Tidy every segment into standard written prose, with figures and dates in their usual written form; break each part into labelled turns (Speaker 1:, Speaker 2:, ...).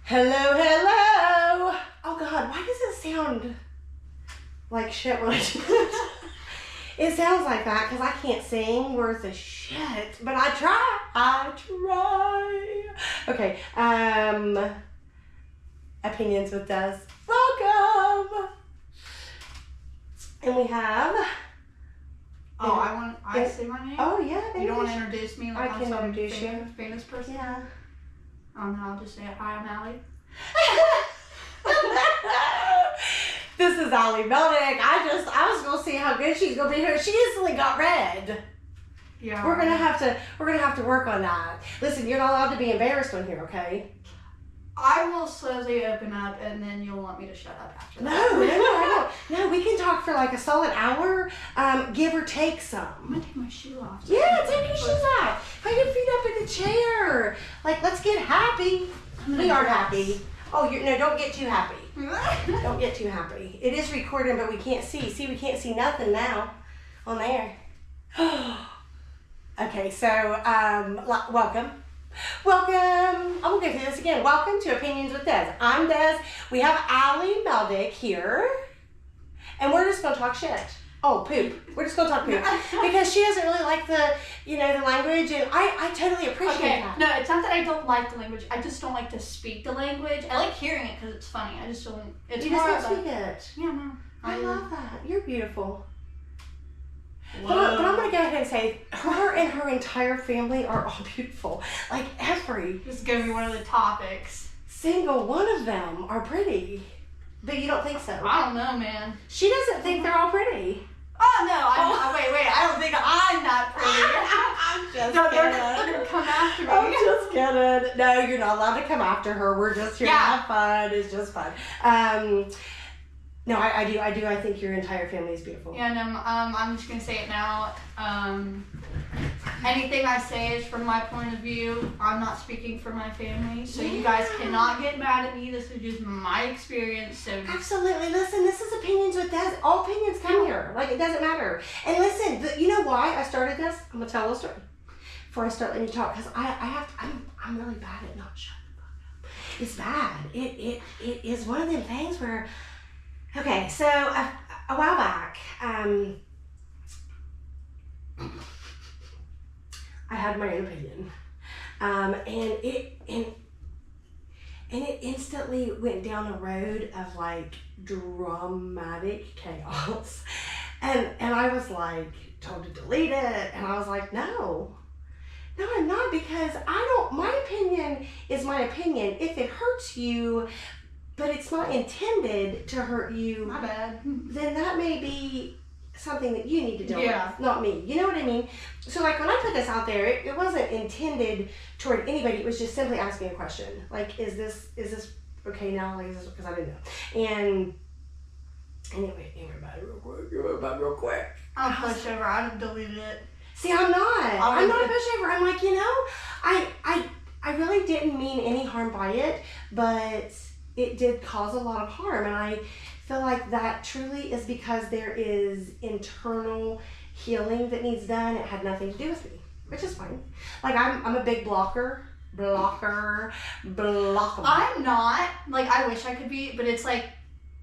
Speaker 1: Hello, hello. Oh God, why does it sound like shit when I do it? It sounds like that because I can't sing worth a shit, but I try. Okay, Opinions with Des. Welcome. And we have.
Speaker 2: I say my name?
Speaker 1: Oh yeah.
Speaker 2: You don't want to introduce me like
Speaker 1: I can introduce you.
Speaker 2: Famous person?
Speaker 1: Yeah.
Speaker 2: Oh no, I'll just say hi, I'm Ally.
Speaker 1: This is Ally Meldick. I was gonna see how good she's gonna be here. She instantly got red.
Speaker 2: Yeah.
Speaker 1: We're gonna have to work on that. Listen, you're not allowed to be embarrassed on here, okay?
Speaker 2: I will slowly open up and then you'll want me to shut up after that.
Speaker 1: No, I don't. No, we can talk for like a solid hour, give or take some.
Speaker 2: I'm gonna take my shoe off.
Speaker 1: Yeah, take your shoes off. Put your feet up in the chair. Like, let's get happy. We are happy. Oh, don't get too happy. Don't get too happy. It is recording, but we can't see. See, we can't see nothing now on there. Okay, so, welcome. Welcome. I'm going to go through this again. Welcome to Opinions with Des. I'm Des. We have Ally Meldick here, and we're just going to talk shit. Oh, poop. We're just going to talk poop. Because she doesn't really like the language, and I totally appreciate that.
Speaker 2: No, it's not that I don't like the language. I just don't like to speak the language. I like hearing it because it's funny. I just don't. It's
Speaker 1: you
Speaker 2: more
Speaker 1: just don't
Speaker 2: of
Speaker 1: speak it.
Speaker 2: Yeah, no.
Speaker 1: I love that. You're beautiful.
Speaker 2: Whoa.
Speaker 1: But I'm going to go ahead and say, her and her entire family are all beautiful. Like, every
Speaker 2: This is going to be one of the topics.
Speaker 1: single one of them are pretty. But you don't think so?
Speaker 2: I don't know, man.
Speaker 1: She doesn't think they're all pretty.
Speaker 2: Oh, no. Wait. I don't think I'm not pretty.
Speaker 1: I'm just
Speaker 2: No,
Speaker 1: kidding.
Speaker 2: they're going to come after me.
Speaker 1: I'm just kidding. No, you're not allowed to come after her. We're just here to have fun. It's just fun. No, I do. I think your entire family is beautiful.
Speaker 2: Yeah, no, I'm just going to say it now. Anything I say is from my point of view. I'm not speaking for my family, so you guys cannot get mad at me. This is just my experience. So
Speaker 1: Absolutely. Listen, this is Opinions with Des. All opinions come here. Like, it doesn't matter. And listen, you know why I started this? I'm going to tell a story before I start letting you talk, because I'm really bad at not shutting the fuck up. It's bad. It is one of them things where, okay, so a while back, I had my own opinion, and it instantly went down a road of like dramatic chaos, and I was like told to delete it, and I was like, no, I'm not, because my opinion is my opinion. If it hurts you, but it's not intended to hurt you,
Speaker 2: my bad.
Speaker 1: then that may be something that you need to deal with, not me. You know what I mean? So like when I put this out there, it wasn't intended toward anybody. It was just simply asking a question. Like, is this okay now? Like, is this, because I didn't know. And anyway, about real quick.
Speaker 2: I'll push over. I'd have deleted it.
Speaker 1: See, I'm not a pushover. I'm like, I really didn't mean any harm by it, but it did cause a lot of harm, and I feel like that truly is because there is internal healing that needs done. It had nothing to do with me, which is fine. Like, I'm a big blocker.
Speaker 2: I'm not. Like, I wish I could be, but it's like,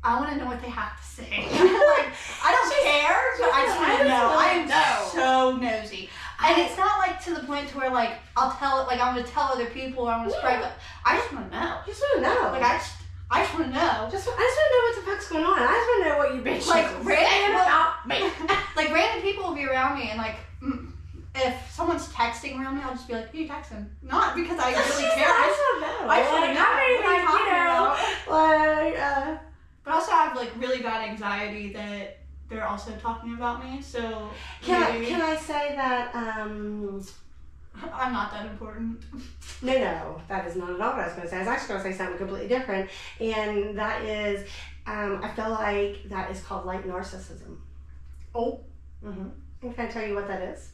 Speaker 2: I want to know what they have to say. Like, I don't care, but I just want to know. I am so nosy. And it's not like to the point to where like I'll tell it, like I'm gonna tell other people or I'm gonna spread it. I just want to know.
Speaker 1: You just want to know.
Speaker 2: Like I just want to know.
Speaker 1: I just want to know what the fuck's going on. I just want to know what you bitch
Speaker 2: like
Speaker 1: saying about me.
Speaker 2: Like random people will be around me and like if someone's texting around me, I'll just be like, who you texting? Not because I really care.
Speaker 1: I just want to know.
Speaker 2: I just want to know what I'm talking about. But also I have like really bad anxiety that they're also talking about me, so
Speaker 1: can I say that
Speaker 2: I'm not that important.
Speaker 1: No, that is not at all what I was going to say. I was actually going to say something completely different, and that is, I feel like that is called light narcissism.
Speaker 2: Oh.
Speaker 1: Mm-hmm. And can I tell you what that is?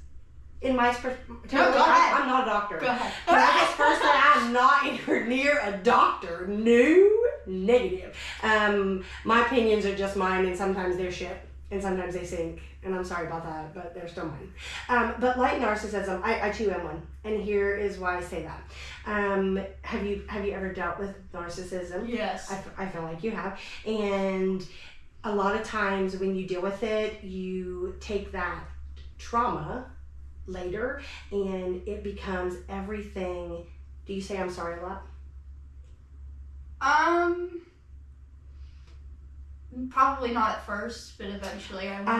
Speaker 1: In my perspective,
Speaker 2: go ahead.
Speaker 1: I'm not a doctor.
Speaker 2: Go ahead.
Speaker 1: Can I just first say I'm not anywhere near a doctor? No, negative. My opinions are just mine, and sometimes they're shit. and sometimes they sink, and I'm sorry about that, but they're still mine. But like narcissism, I too am one, and here is why I say that. Have you ever dealt with narcissism?
Speaker 2: Yes.
Speaker 1: I feel like you have, and a lot of times when you deal with it, you take that trauma later, and it becomes everything. Do you say I'm sorry a lot?
Speaker 2: Probably not at first, but eventually I will.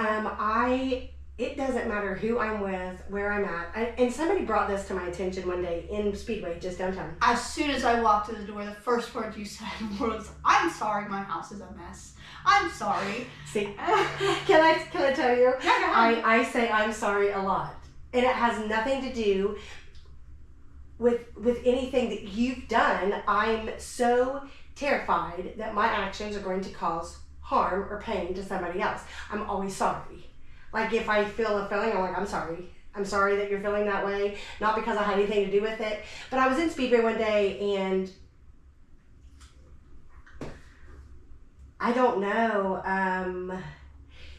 Speaker 1: It doesn't matter who I'm with, where I'm at. And somebody brought this to my attention one day in Speedway, just downtown.
Speaker 2: As soon as I walked through the door, the first word you said was, "I'm sorry, my house is a mess. I'm sorry."
Speaker 1: See, can I tell you?
Speaker 2: Yeah,
Speaker 1: I say I'm sorry a lot, and it has nothing to do with anything that you've done. I'm so terrified that my actions are going to cause harm or pain to somebody else. I'm always sorry. Like if I feel a feeling, I'm like, I'm sorry. I'm sorry that you're feeling that way. Not because I had anything to do with it. But I was in Speedway one day and I don't know.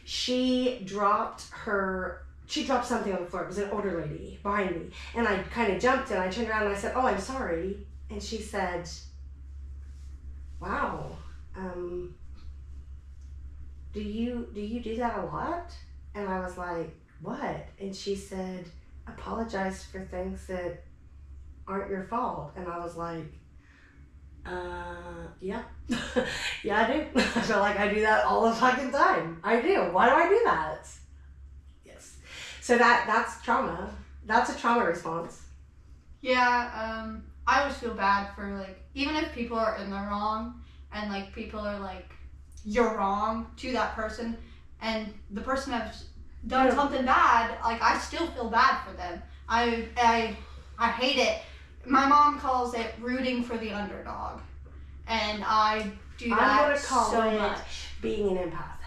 Speaker 1: She dropped something on the floor. It was an older lady behind me. And I kind of jumped and I turned around and I said, "Oh, I'm sorry." And she said, "Wow, do you do that a lot?" And I was like, "What?" And she said, "Apologize for things that aren't your fault." And I was like, yeah. Yeah, I do. I feel like I do that all the fucking time. I do. Why do I do that? Yes. So that's trauma. That's a trauma response.
Speaker 2: Yeah, I always feel bad for, like, even if people are in the wrong and, like, people are like, "You're wrong" to that person, and the person has done something bad, like, I still feel bad for them. I hate it. My mom calls it rooting for the underdog, and I do that
Speaker 1: I'm gonna call
Speaker 2: so
Speaker 1: it
Speaker 2: much.
Speaker 1: Being an empath.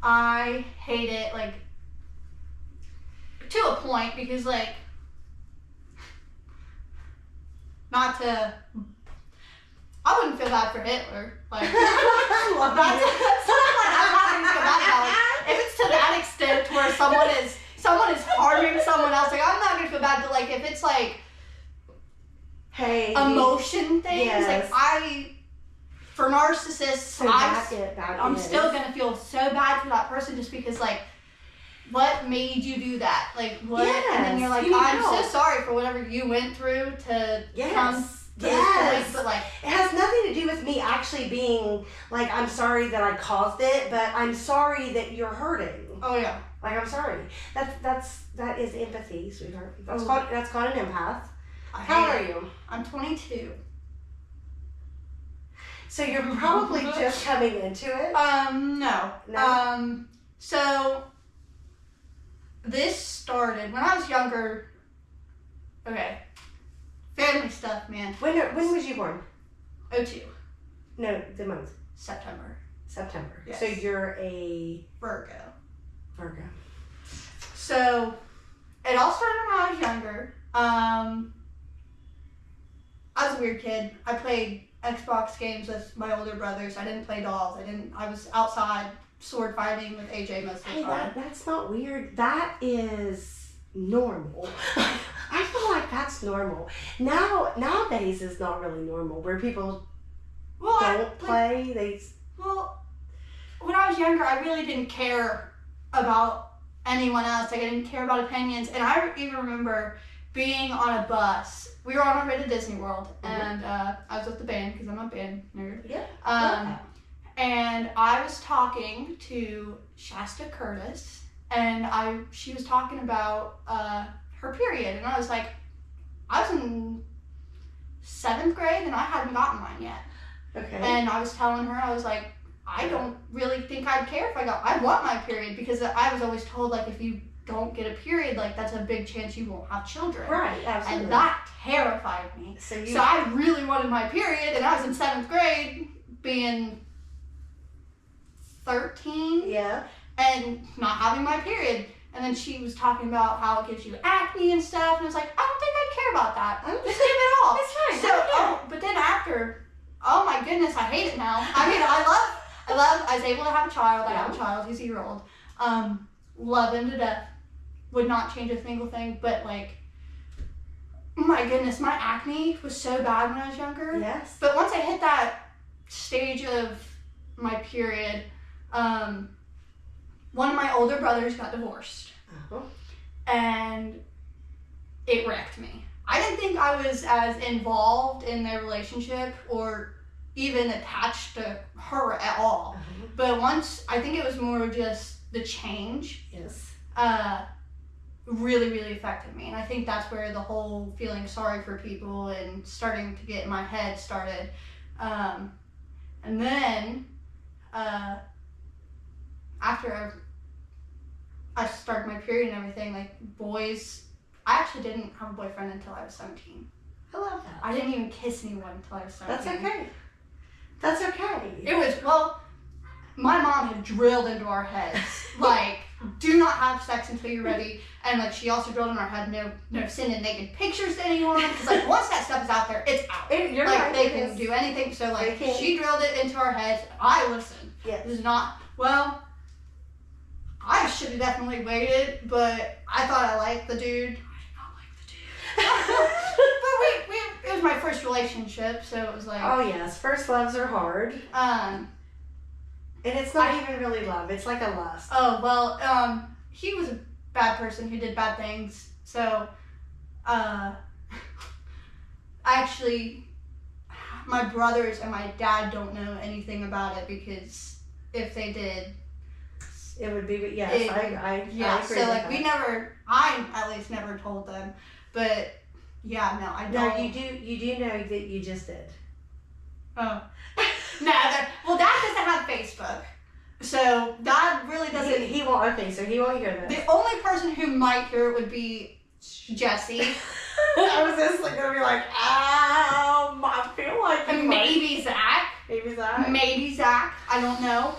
Speaker 2: I hate it, like, to a point, because, like, I wouldn't feel bad for Hitler. Like, I'm not gonna feel bad about it. If it's to that extent where someone is harming someone else, like, I'm not gonna feel bad. But, like, if it's like,
Speaker 1: hey,
Speaker 2: emotion things,
Speaker 1: yes.
Speaker 2: like, for narcissists,
Speaker 1: So
Speaker 2: I'm still gonna feel so bad for that person just because, like, what made you do that? Like, what?
Speaker 1: Yes,
Speaker 2: and then you're like, I'm so sorry for whatever you went through to come to this point. But, like,
Speaker 1: it has nothing to do with me actually being like, I'm sorry that I caused it, but I'm sorry that you're hurting.
Speaker 2: oh yeah.
Speaker 1: Like, I'm sorry. That is empathy, sweetheart. That's called an empath. How old are you?
Speaker 2: I'm 22.
Speaker 1: So you're probably just coming into it?
Speaker 2: No. So this started when I was younger. Okay. Family stuff, man.
Speaker 1: When was you born?
Speaker 2: 02.
Speaker 1: No, the month.
Speaker 2: September.
Speaker 1: September.
Speaker 2: Yes.
Speaker 1: So you're a
Speaker 2: Virgo.
Speaker 1: So
Speaker 2: it all started when I was younger. I was a weird kid. I played Xbox games with my older brothers. I didn't play dolls. I was outside sword fighting with AJ most of the time.
Speaker 1: That's not weird. That is normal. I feel like that's normal. Nowadays is not really normal where people don't play.
Speaker 2: When I was younger, I really didn't care about anyone else. Like, I didn't care about opinions. And I even remember being on a bus. We were on our way to Disney World, and I was with the band because I'm a band nerd.
Speaker 1: Yeah.
Speaker 2: And I was talking to Shasta Curtis, and she was talking about her period, and I was like, I was in 7th grade, and I hadn't gotten mine yet.
Speaker 1: Okay.
Speaker 2: And I was telling her, I was like, I don't really think I'd care if I want my period, because I was always told, like, if you don't get a period, like, that's a big chance you won't have children.
Speaker 1: Right, absolutely.
Speaker 2: And that terrified me. So I really wanted my period, and I was in 7th grade, being 13.
Speaker 1: Yeah.
Speaker 2: And not having my period. And then she was talking about how it gives you acne and stuff, and I was like, I don't think I'd care about that. Just leave it off.
Speaker 1: That's fine.
Speaker 2: But then after, oh my goodness, I hate it now. I mean, I was able to have a child. I have a child. He's a year old. Love him to death. Would not change a single thing, but like, my goodness, my acne was so bad when I was younger.
Speaker 1: Yes.
Speaker 2: But once I hit that stage of my period, one of my older brothers got divorced.
Speaker 1: Uh-huh.
Speaker 2: And it wrecked me. I didn't think I was as involved in their relationship or even attached to her at all.
Speaker 1: Uh-huh.
Speaker 2: But once, I think it was more just the change.
Speaker 1: Yes.
Speaker 2: Really, really affected me. And I think that's where the whole feeling sorry for people and starting to get in my head started. And then, after I started my period and everything, like boys, I actually didn't have a boyfriend until I was 17.
Speaker 1: I love that.
Speaker 2: I didn't even kiss anyone until I was 17.
Speaker 1: That's okay. That's okay.
Speaker 2: It was, well, my mom had drilled into our heads, like, do not have sex until you're ready. And like, she also drilled in our head, no sending naked pictures to anyone. Because like, once that stuff is out there, it's out.
Speaker 1: You're
Speaker 2: like,
Speaker 1: right,
Speaker 2: they can do anything. So like, she drilled it into our heads. I listened.
Speaker 1: Yes.
Speaker 2: It was not, well, I should have definitely waited, but I thought I liked the dude. I did not like the dude. But it was my first relationship, so it was like.
Speaker 1: Oh yes, first loves are hard. And it's not even really love, it's like a lust.
Speaker 2: Oh, well, he was a bad person who did bad things, so, actually, my brothers and my dad don't know anything about it, because if they did,
Speaker 1: it would be, yes, I agree
Speaker 2: so
Speaker 1: with
Speaker 2: like
Speaker 1: that.
Speaker 2: I at least never told them, but yeah, no, I don't.
Speaker 1: No, you do know that you just did.
Speaker 2: Oh. No, well, Dad doesn't have Facebook, so Dad really doesn't.
Speaker 1: He won't, okay, so he won't hear this.
Speaker 2: The only person who might hear it would be Jesse.
Speaker 1: I was just like, gonna be like, I feel like.
Speaker 2: And maybe Zach.
Speaker 1: Maybe Zach.
Speaker 2: Maybe Zach. I don't know.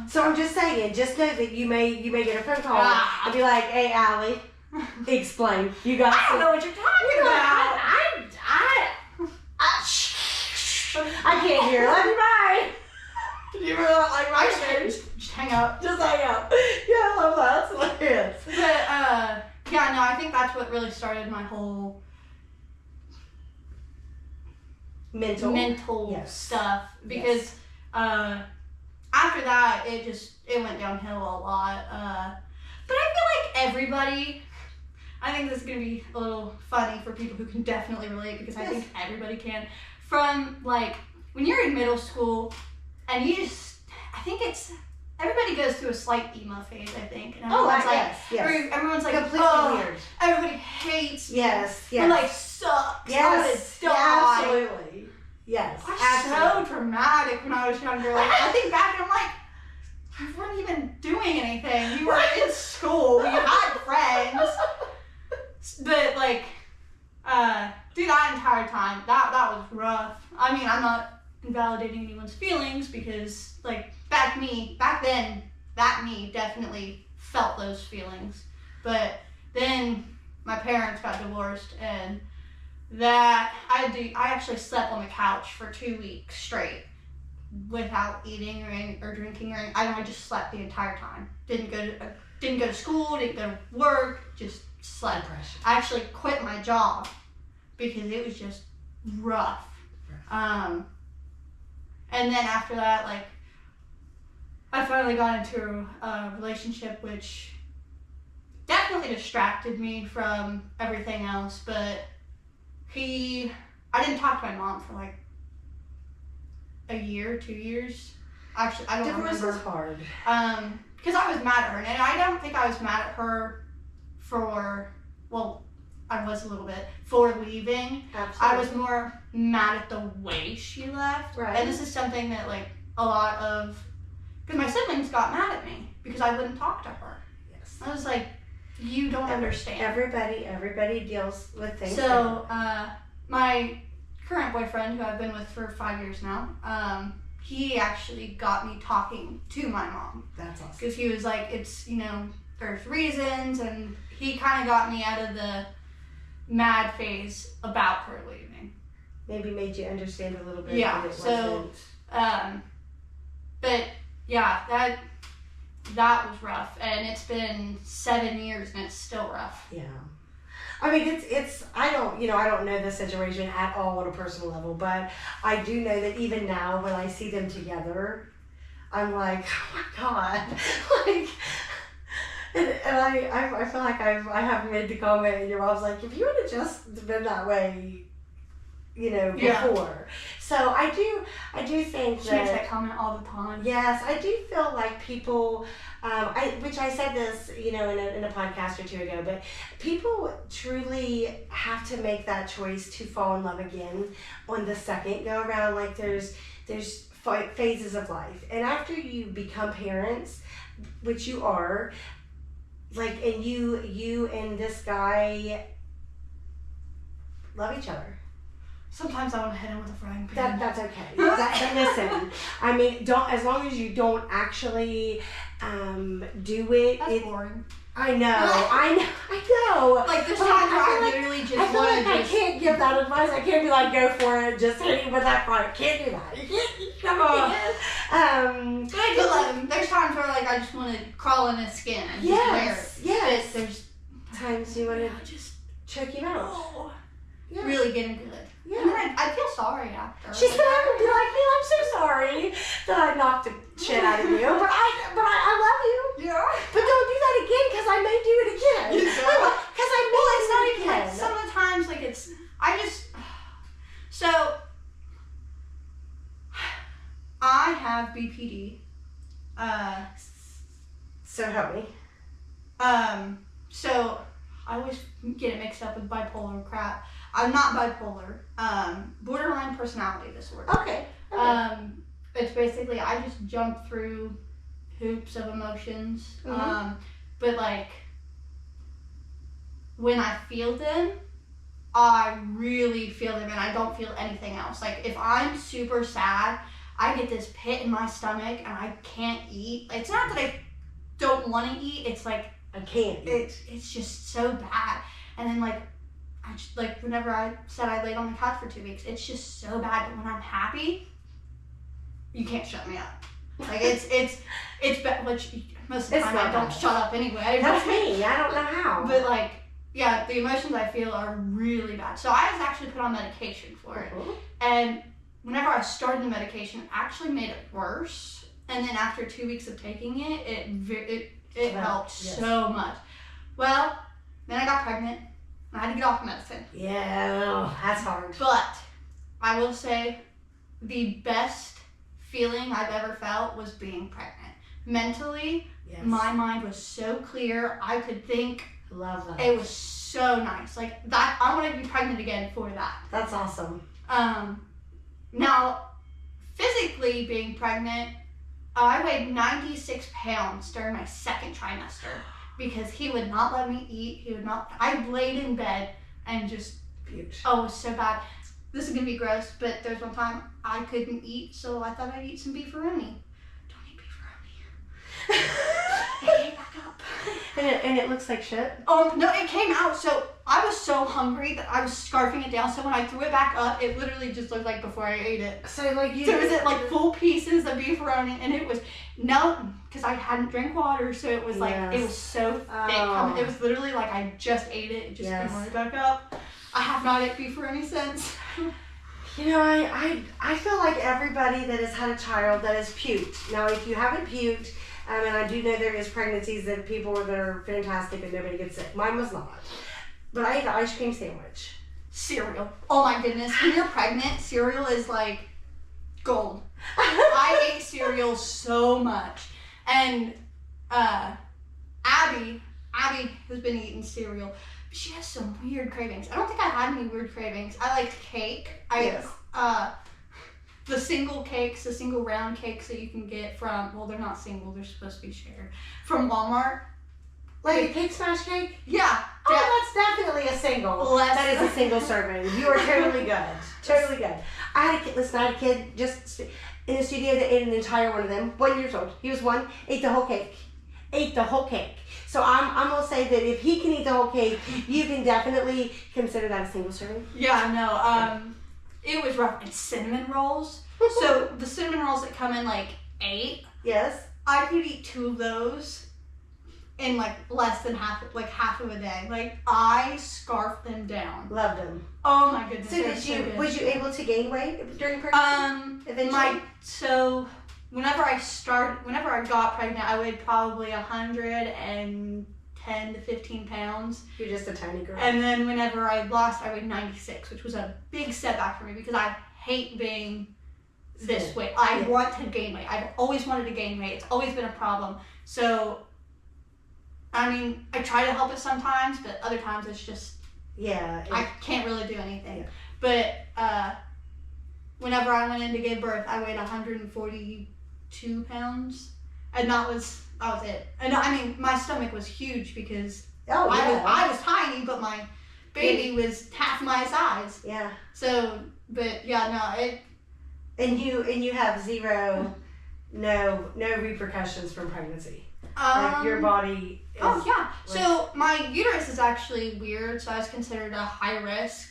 Speaker 1: So I'm just saying, just know that you may get a phone call and be like, hey, Ally, explain. You got.
Speaker 2: I don't know what you're talking about.
Speaker 1: I can't hear. Love you, bye. You really don't like my shit?
Speaker 2: Just hang up.
Speaker 1: Just hang up. Yeah, I love that. That's hilarious.
Speaker 2: But yeah, no, I think that's what really started my whole mental stuff, because after that it went downhill a lot. But I feel like everybody, I think this is gonna be a little funny for people who can definitely relate, because I think everybody can. From like when you're in middle school and you just, I think everybody goes through a slight emo phase, I think. And everyone's everyone's like,
Speaker 1: completely weird.
Speaker 2: Everybody hates me.
Speaker 1: Yes.
Speaker 2: And like sucks.
Speaker 1: Yes.
Speaker 2: I die.
Speaker 1: Absolutely. Yes.
Speaker 2: I was so dramatic when I was younger. Like, I think back and I'm like, we weren't even doing anything. We were in school. We had friends. But like, through that entire time, that was rough. I mean, I'm not invalidating anyone's feelings, because like back then, that me definitely felt those feelings. But then my parents got divorced, and that I actually slept on the couch for 2 weeks straight without eating or drinking or anything. I just slept the entire time. Didn't go to school, didn't go to work, just slept. I actually quit my job because it was just rough. And then after that, like, I finally got into a relationship which definitely distracted me from everything else, but I didn't talk to my mom for like a year, 2 years. Actually, I don't remember.
Speaker 1: Divorce is hard.
Speaker 2: Because I was mad at her, and I don't think I was mad at her I was a little bit, for leaving.
Speaker 1: Absolutely.
Speaker 2: I was more mad at the way she left.
Speaker 1: Right.
Speaker 2: And this is something that like because my siblings got mad at me because I wouldn't talk to her.
Speaker 1: Yes.
Speaker 2: I was like, you don't understand.
Speaker 1: Everybody deals with things.
Speaker 2: So, my current boyfriend, who I've been with for 5 years now, he actually got me talking to my mom.
Speaker 1: That's awesome.
Speaker 2: Because he was like, there's reasons, and he kind of got me out of the mad phase about her leaving.
Speaker 1: Maybe made you understand a little bit.
Speaker 2: Yeah,
Speaker 1: that it
Speaker 2: so,
Speaker 1: wasn't.
Speaker 2: but yeah, that was rough. And it's been 7 years and it's still rough.
Speaker 1: Yeah. I mean, it's I don't know the situation at all on a personal level, but I do know that even now when I see them together, I'm like, oh my God. Like, and I feel like I have made the comment, and your mom's like, if you would have just been that way, before.
Speaker 2: Yeah.
Speaker 1: So I do think
Speaker 2: She makes that comment all the time.
Speaker 1: Yes, I do feel like people, which I said this, in a podcast or two ago, but people truly have to make that choice to fall in love again on the second go around. Like there's phases of life, and after you become parents, which you are, like, and you and this guy love each other.
Speaker 2: Sometimes I want to hit him with a frying pan.
Speaker 1: That's okay. But listen, I mean, as long as you don't actually do it.
Speaker 2: That's boring.
Speaker 1: I know.
Speaker 2: Like there's times where I literally just
Speaker 1: I feel
Speaker 2: want
Speaker 1: like
Speaker 2: to
Speaker 1: I can't give that advice. I can't be like, go for it, just hit him with that fire. Can't do that. You can't. Come on.
Speaker 2: But I do love him. There's times where like I just want to crawl in his skin and just wear it.
Speaker 1: Yes.
Speaker 2: There's
Speaker 1: times you want to just choke him out. Yeah.
Speaker 2: Really getting good.
Speaker 1: Yeah.
Speaker 2: And then I feel sorry after.
Speaker 1: She's gonna have to be like, man, I'm so sorry that I knocked the shit out of you, but I love you.
Speaker 2: Yeah.
Speaker 1: But don't do that again, because I may do it again. Because I may
Speaker 2: it's
Speaker 1: do
Speaker 2: not
Speaker 1: it
Speaker 2: even
Speaker 1: again.
Speaker 2: like some of the times like it's so I have BPD.
Speaker 1: So help me.
Speaker 2: So I always get it mixed up with bipolar crap. I'm not bipolar. Borderline personality disorder.
Speaker 1: Okay.
Speaker 2: It's basically I just jump through hoops of emotions.
Speaker 1: Mm-hmm.
Speaker 2: But like when I feel them, I really feel them and I don't feel anything else. Like if I'm super sad, I get this pit in my stomach and I can't eat. It's not that I don't want to eat. It's like
Speaker 1: I can't eat.
Speaker 2: It's just so bad. And then like whenever I said I laid on the couch for 2 weeks, it's just so bad. But when I'm happy, you can't shut me up. Like it's bad. Which most of the time I don't shut up anyway.
Speaker 1: That's me. I don't know how.
Speaker 2: But like, yeah, the emotions I feel are really bad. So I was actually put on medication for it.
Speaker 1: Mm-hmm.
Speaker 2: And whenever I started the medication, it actually made it worse. And then after 2 weeks of taking it, it helped so much. Well, then I got pregnant. I had to get off medicine.
Speaker 1: Yeah, that's hard.
Speaker 2: But I will say the best feeling I've ever felt was being pregnant. Mentally, my mind was so clear. I could think.
Speaker 1: Love that.
Speaker 2: It was so nice. Like that, I want to be pregnant again for that.
Speaker 1: That's awesome.
Speaker 2: Now, physically being pregnant, I weighed 96 pounds during my second trimester. Because he would not let me eat. I laid in bed and just
Speaker 1: puked.
Speaker 2: Oh, it was so bad. This is gonna be gross, but there's one time I couldn't eat, so I thought I'd eat some beefaroni. Don't eat beefaroni. It came back up.
Speaker 1: And it looks like shit?
Speaker 2: Oh, no, it came out. So I was so hungry that I was scarfing it down. So when I threw it back up, it literally just looked like before I ate it.
Speaker 1: So like
Speaker 2: So it was like full pieces of beefaroni, and it was because I hadn't drank water, so it was like it was so thick.
Speaker 1: Oh.
Speaker 2: It was literally like I just ate it. It just came right back up. I have not ate beefaroni since.
Speaker 1: I feel like everybody that has had a child that has puked. Now, if you haven't puked, and I do know there is pregnancies that are fantastic and nobody gets sick. Mine was not. But I ate the ice cream sandwich.
Speaker 2: Cereal. Oh my goodness. When you're pregnant, cereal is like gold. I ate cereal so much. And Abby has been eating cereal. She has some weird cravings. I don't think I had any weird cravings. I like cake. The single cakes, the single round cakes that you can get from, well, they're not single, they're supposed to be shared, from Walmart.
Speaker 1: Like a cake smash cake?
Speaker 2: Yeah.
Speaker 1: Oh, that's definitely a single. That is a single serving. You are totally good. Totally good. I had a kid just in the studio that ate an entire one of them. 1 year old. He was one, ate the whole cake. So I'm going to say that if he can eat the whole cake, you can definitely consider that a single serving.
Speaker 2: Yeah, no. It was rough. And cinnamon rolls. So the cinnamon rolls that come in like 8.
Speaker 1: Yes.
Speaker 2: I could eat 2 of those in like less than half of a day. Like I scarfed them down.
Speaker 1: Loved them.
Speaker 2: Oh my goodness.
Speaker 1: So was you able to gain weight during pregnancy? Eventually?
Speaker 2: So whenever I got pregnant, I weighed probably 110 to 15 pounds.
Speaker 1: You're just a tiny girl.
Speaker 2: And then whenever I lost, I weighed 96, which was a big setback for me because I hate being this weight. I want to gain weight. I've always wanted to gain weight. It's always been a problem. So, I mean, I try to help it sometimes, but other times it's just, I can't really do anything. Yeah. But whenever I went in to give birth, I weighed 142 pounds. And that was it. And I mean, my stomach was huge because I was tiny, but my baby was half my size. Yeah. So, but yeah, no,
Speaker 1: And you have zero, no repercussions from pregnancy. Like your body is...
Speaker 2: Oh, yeah. So my uterus is actually weird, so I was considered a high risk.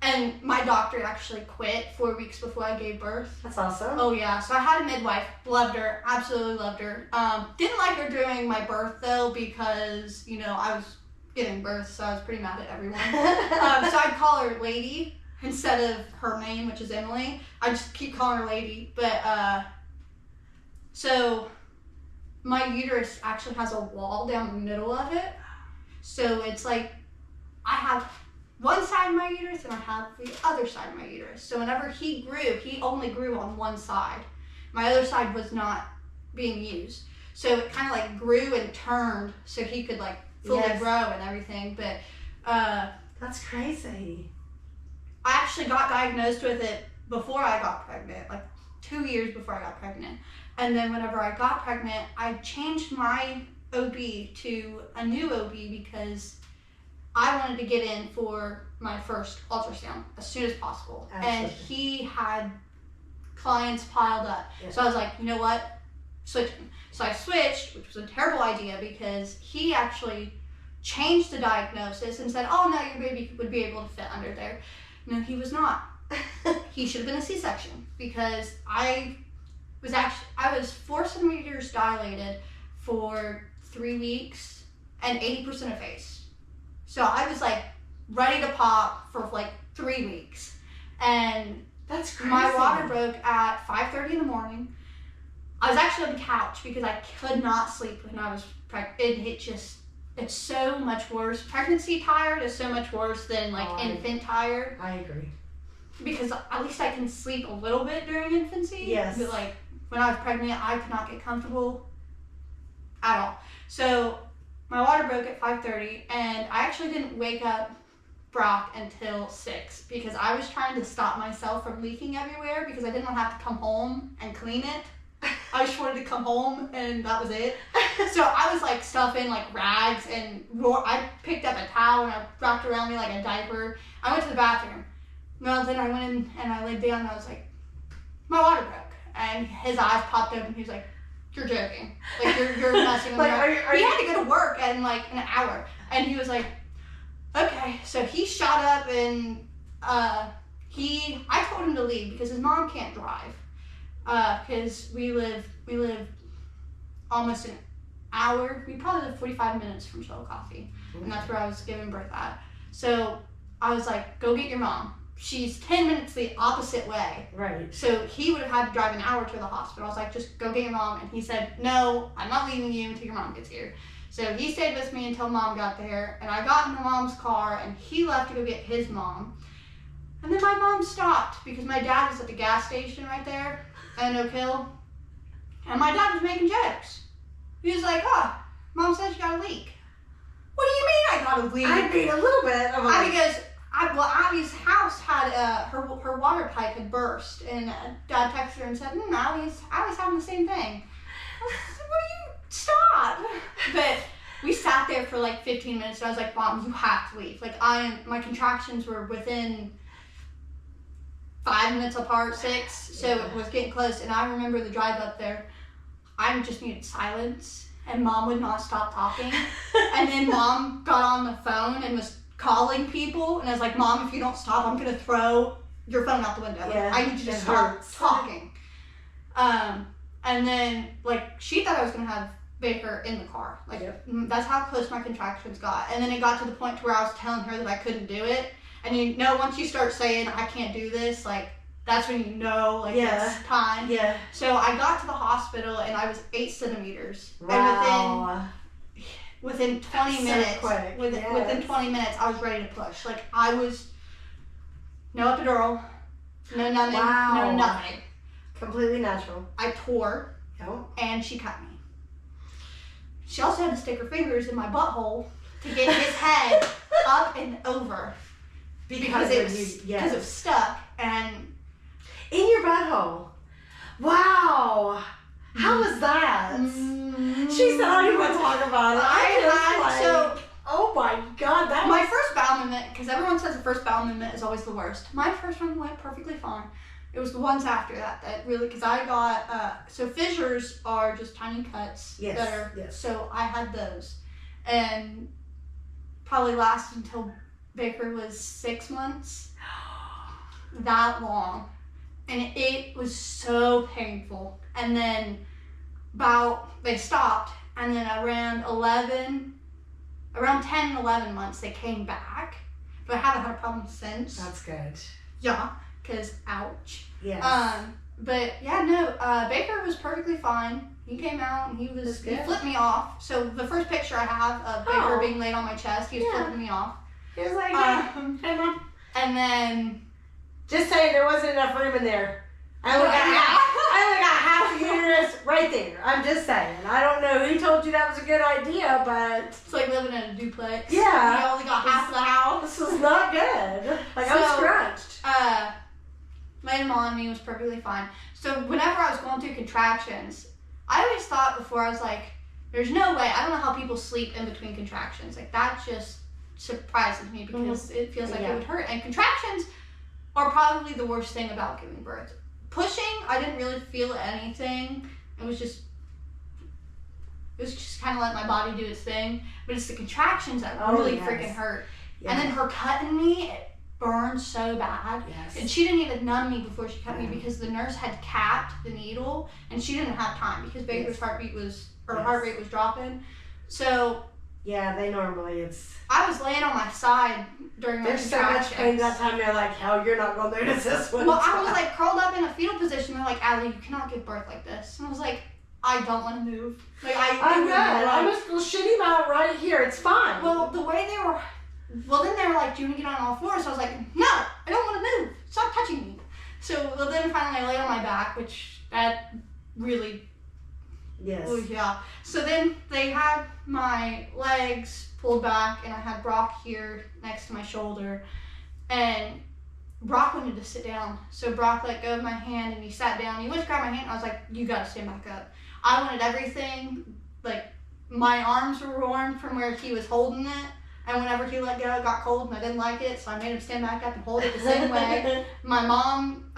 Speaker 2: And my doctor actually quit 4 weeks before I gave birth.
Speaker 1: That's awesome.
Speaker 2: Oh, yeah. So I had a midwife. Loved her. Absolutely loved her. Didn't like her during my birth, though, because, you know, I was giving birth, so I was pretty mad at everyone. So I'd call her Lady instead of her name, which is Emily. I just keep calling her Lady. But, so my uterus actually has a wall down the middle of it. So it's like I have one side of my uterus and I have the other side of my uterus. So whenever he grew, he only grew on one side. My other side was not being used. So it kind of like grew and turned so he could like fully grow and everything. But
Speaker 1: that's crazy.
Speaker 2: I actually got diagnosed with it before I got pregnant, like 2 years before I got pregnant. And then whenever I got pregnant, I changed my OB to a new OB because I wanted to get in for my first ultrasound as soon as possible. Absolutely. And he had clients piled up. Yeah. So I was like, you know what? Switch him. So I switched, which was a terrible idea because he actually changed the diagnosis and said, oh no, your baby would be able to fit under there. No, he was not. He should have been a C-section because I was 4 centimeters dilated for 3 weeks and 80% of face. So I was like ready to pop for like 3 weeks. And
Speaker 1: that's crazy.
Speaker 2: My water broke at 5:30 in the morning. I was actually on the couch because I could not sleep when I was pregnant. It's so much worse. Pregnancy tired is so much worse than like infant tired.
Speaker 1: I agree.
Speaker 2: Because at least I can sleep a little bit during infancy.
Speaker 1: Yes.
Speaker 2: But like when I was pregnant, I could not get comfortable at all. So my water broke at 5:30 and I actually didn't wake up Brock until 6 because I was trying to stop myself from leaking everywhere because I didn't want to have to come home and clean it. I just wanted to come home and that was it. So I was like stuffing like rags and I picked up a towel and I wrapped around me like a diaper. I went to the bathroom. Well, then I went in and I laid down and I was like, my water broke. And his eyes popped open. He was like, you're joking. Like, you're messing with me. He had to go to work in like an hour. And he was like, okay. So he shot up and I told him to leave because his mom can't drive. Because we live almost an hour. We probably live 45 minutes from Chillicothe. And that's where I was giving birth at. So I was like, go get your mom. She's 10 minutes the opposite way.
Speaker 1: Right.
Speaker 2: So he would have had to drive an hour to the hospital. I was like, just go get your mom. And he said, no, I'm not leaving you until your mom gets here. So he stayed with me until mom got there. And I got in my mom's car and he left to go get his mom. And then my mom stopped because my dad was at the gas station right there in Oak Hill. And my dad was making jokes. He was like, oh, mom said you got a leak. What do you mean I got a leak?
Speaker 1: I mean, a little bit of a leak.
Speaker 2: Because Abby's house had her water pipe had burst, and Dad texted her and said, Allie's having the same thing. I said, what do you stop? But we sat there for like 15 minutes. And I was like, Mom, you have to leave. Like my contractions were within 5 minutes apart, 6, so it was getting close. And I remember the drive up there. I just needed silence, and Mom would not stop talking. And then Mom got on the phone and was calling people, and I was like, Mom, if you don't stop, I'm gonna throw your phone out the window. Yeah, I need you to stop talking. And And then, like, she thought I was going to have Baker in the car. Like, that's how close my contractions got. And then it got to the point where I was telling her that I couldn't do it. And you know, once you start saying, I can't do this, like, that's when you know, like, it's time.
Speaker 1: Yeah.
Speaker 2: So I got to the hospital, and I was 8 centimeters.
Speaker 1: Wow.
Speaker 2: And within 20 minutes,
Speaker 1: quick.
Speaker 2: within 20 minutes, I was ready to push. Like, I was, no epidural, no nothing, no nothing.
Speaker 1: Completely natural.
Speaker 2: I tore, and she cut me. She also had to stick her fingers in my butthole to get his head up and over. Because it was stuck, and...
Speaker 1: In your butthole. Wow. How was that? She said, I don't even want to talk about it. Oh my God.
Speaker 2: My first bowel movement, because everyone says the first bowel movement is always the worst. My first one went perfectly fine. It was the ones after that really, because I got, so fissures are just tiny cuts.
Speaker 1: Yes.
Speaker 2: So I had those. And probably lasted until Baker was 6 months. That long. And it was so painful. And then they stopped, and then around 10, 11 months, they came back. But I haven't had a problem since.
Speaker 1: That's good.
Speaker 2: Yeah, because ouch.
Speaker 1: Yes.
Speaker 2: But yeah, no, Baker was perfectly fine. He came out and he flipped me off. So the first picture I have of Baker being laid on my chest, he was flipping me off.
Speaker 1: He was like, hey, Mom.
Speaker 2: And then...
Speaker 1: Just saying, there wasn't enough room in there. I only got half a uterus right there. I'm just saying. I don't know who told you that was a good idea, but...
Speaker 2: It's like living in a duplex.
Speaker 1: Yeah.
Speaker 2: You only got half the house.
Speaker 1: This was not good. Like, I was scratched.
Speaker 2: Laid him on me, was perfectly fine. So whenever I was going through contractions, I always thought before, I was like, there's no way. I don't know how people sleep in between contractions. Like, that just surprises me because it feels like it would hurt. And contractions are probably the worst thing about giving birth. Pushing, I didn't really feel anything. It was just kind of letting my body do its thing. But it's the contractions that really freaking hurt. Yeah. And then her cutting me, it burned so bad.
Speaker 1: Yes.
Speaker 2: And she didn't even numb me before she cut me because the nurse had capped the needle and she didn't have time because Baker's heart rate was dropping. So
Speaker 1: yeah, they normally
Speaker 2: I was laying on my side during my contractions.
Speaker 1: There's so much pain that time. They're like, hell, you're not gonna notice this one.
Speaker 2: Well, I was like curled up in a fetal position. They're like, Ally, you cannot give birth like this. And I was like, I don't want to move. Like
Speaker 1: I'm good. I'm just gonna shit him out right here. It's fine.
Speaker 2: Well, the way they were. Well, then they were like, do you want to get on all fours? So I was like, no, I don't want to move. Stop touching me. So then finally I laid on my back, which that really.
Speaker 1: Yes.
Speaker 2: Oh yeah. So then they had my legs pulled back, and I had Brock here next to my shoulder, and Brock wanted to sit down. So Brock let go of my hand, and he sat down. He went to grab my hand, and I was like, you gotta stand back up. I wanted everything, like my arms were warm from where he was holding it, and whenever he let go, it got cold, and I didn't like it, so I made him stand back up and hold it the same way. My mom,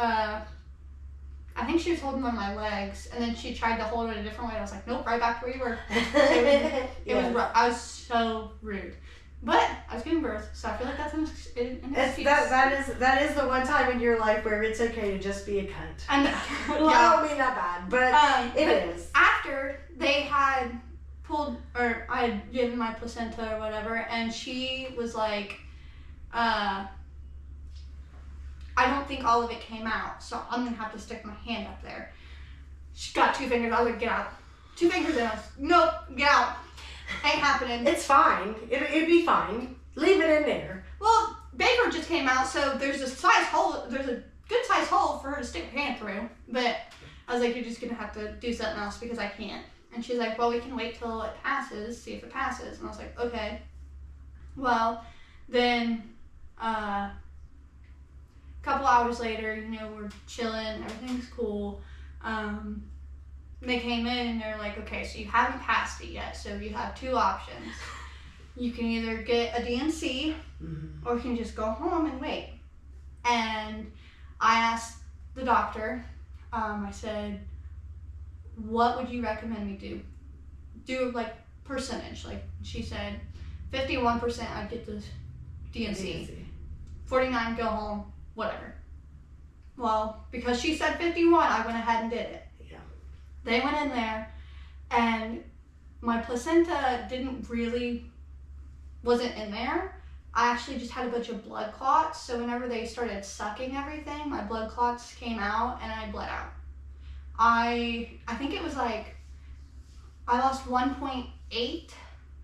Speaker 2: I think she was holding on my legs, and then she tried to hold it a different way. I was like, nope, right back to where you were. It was rough. I was so rude. But I was giving birth, so I feel like that's an excuse.
Speaker 1: That is the one time in your life where it's okay to just be a cunt.
Speaker 2: And
Speaker 1: well, I don't mean that bad, but it is.
Speaker 2: After they had pulled, or I had given my placenta or whatever, and she was like, I don't think all of it came out, so I'm gonna have to stick my hand up there. She got 2 fingers. I was like, get out. 2 fingers in. I was, nope, get out. Ain't happening.
Speaker 1: It's fine. It'd be fine. Leave it in there.
Speaker 2: Well, Baker just came out, so there's a size hole. There's a good size hole for her to stick her hand through. But I was like, you're just gonna have to do something else because I can't. And she's like, well, we can wait till it passes, see if it passes. And I was like, okay. Well, then a couple hours later, you know, we're chilling, everything's cool. They came in and they're like, okay, so you haven't passed it yet, so you have 2 options. You can either get a DNC or you can just go home and wait. And I asked the doctor, I said, what would you recommend me do? Do like percentage. Like she said, 51% I'd get the DNC. 49 go home, whatever. Well, because she said 51, I went ahead and did it. They went in there, and my placenta wasn't in there. I actually just had a bunch of blood clots, so whenever they started sucking everything, my blood clots came out and I bled out. I think it was like, I lost 1.8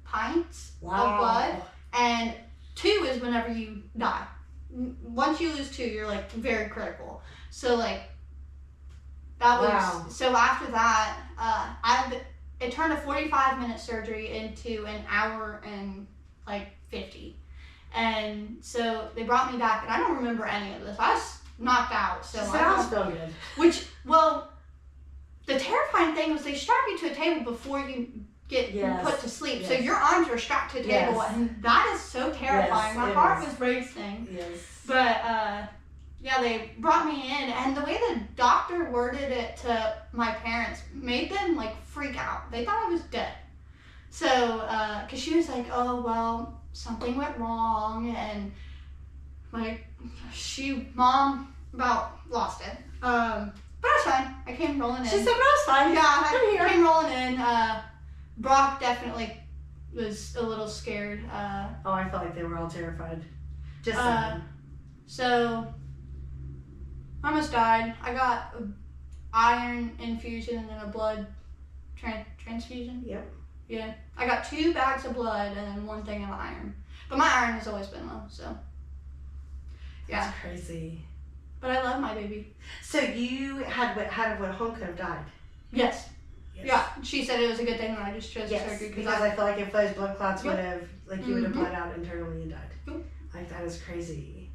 Speaker 2: pints of blood, and 2 is whenever you die. Once you lose 2, you're like very critical. So like, that was, so after that, it turned a 45-minute surgery into an hour and like 50. And so they brought me back, and I don't remember any of this. I was knocked out. So
Speaker 1: sounds so good.
Speaker 2: Which, well, the terrifying thing was they strap you to a table before you get put to sleep. Yes. So your arms are strapped to a table, and that is so terrifying. My heart was racing.
Speaker 1: Yes.
Speaker 2: But yeah, they brought me in, and the way the doctor worded it to my parents made them like freak out. They thought I was dead. So, because she was like, oh, well, something went wrong, and like mom about lost it. But that's fine. I came rolling in.
Speaker 1: She said, but that's fine.
Speaker 2: Yeah, I came rolling in. Brock definitely was a little scared.
Speaker 1: Oh, I felt like they were all terrified. Just
Speaker 2: so I almost died. I got an iron infusion and then a blood transfusion.
Speaker 1: Yep.
Speaker 2: Yeah. I got 2 bags of blood and then 1 thing of iron. But my iron has always been low, so. Yeah.
Speaker 1: That's crazy.
Speaker 2: But I love my baby.
Speaker 1: So you had when home could have died?
Speaker 2: Yes. Yeah. She said it was a good thing that I just chose surgery.
Speaker 1: Because I feel like if those blood clots would have, like you would have bled out internally and died.
Speaker 2: Yep.
Speaker 1: Like that is crazy.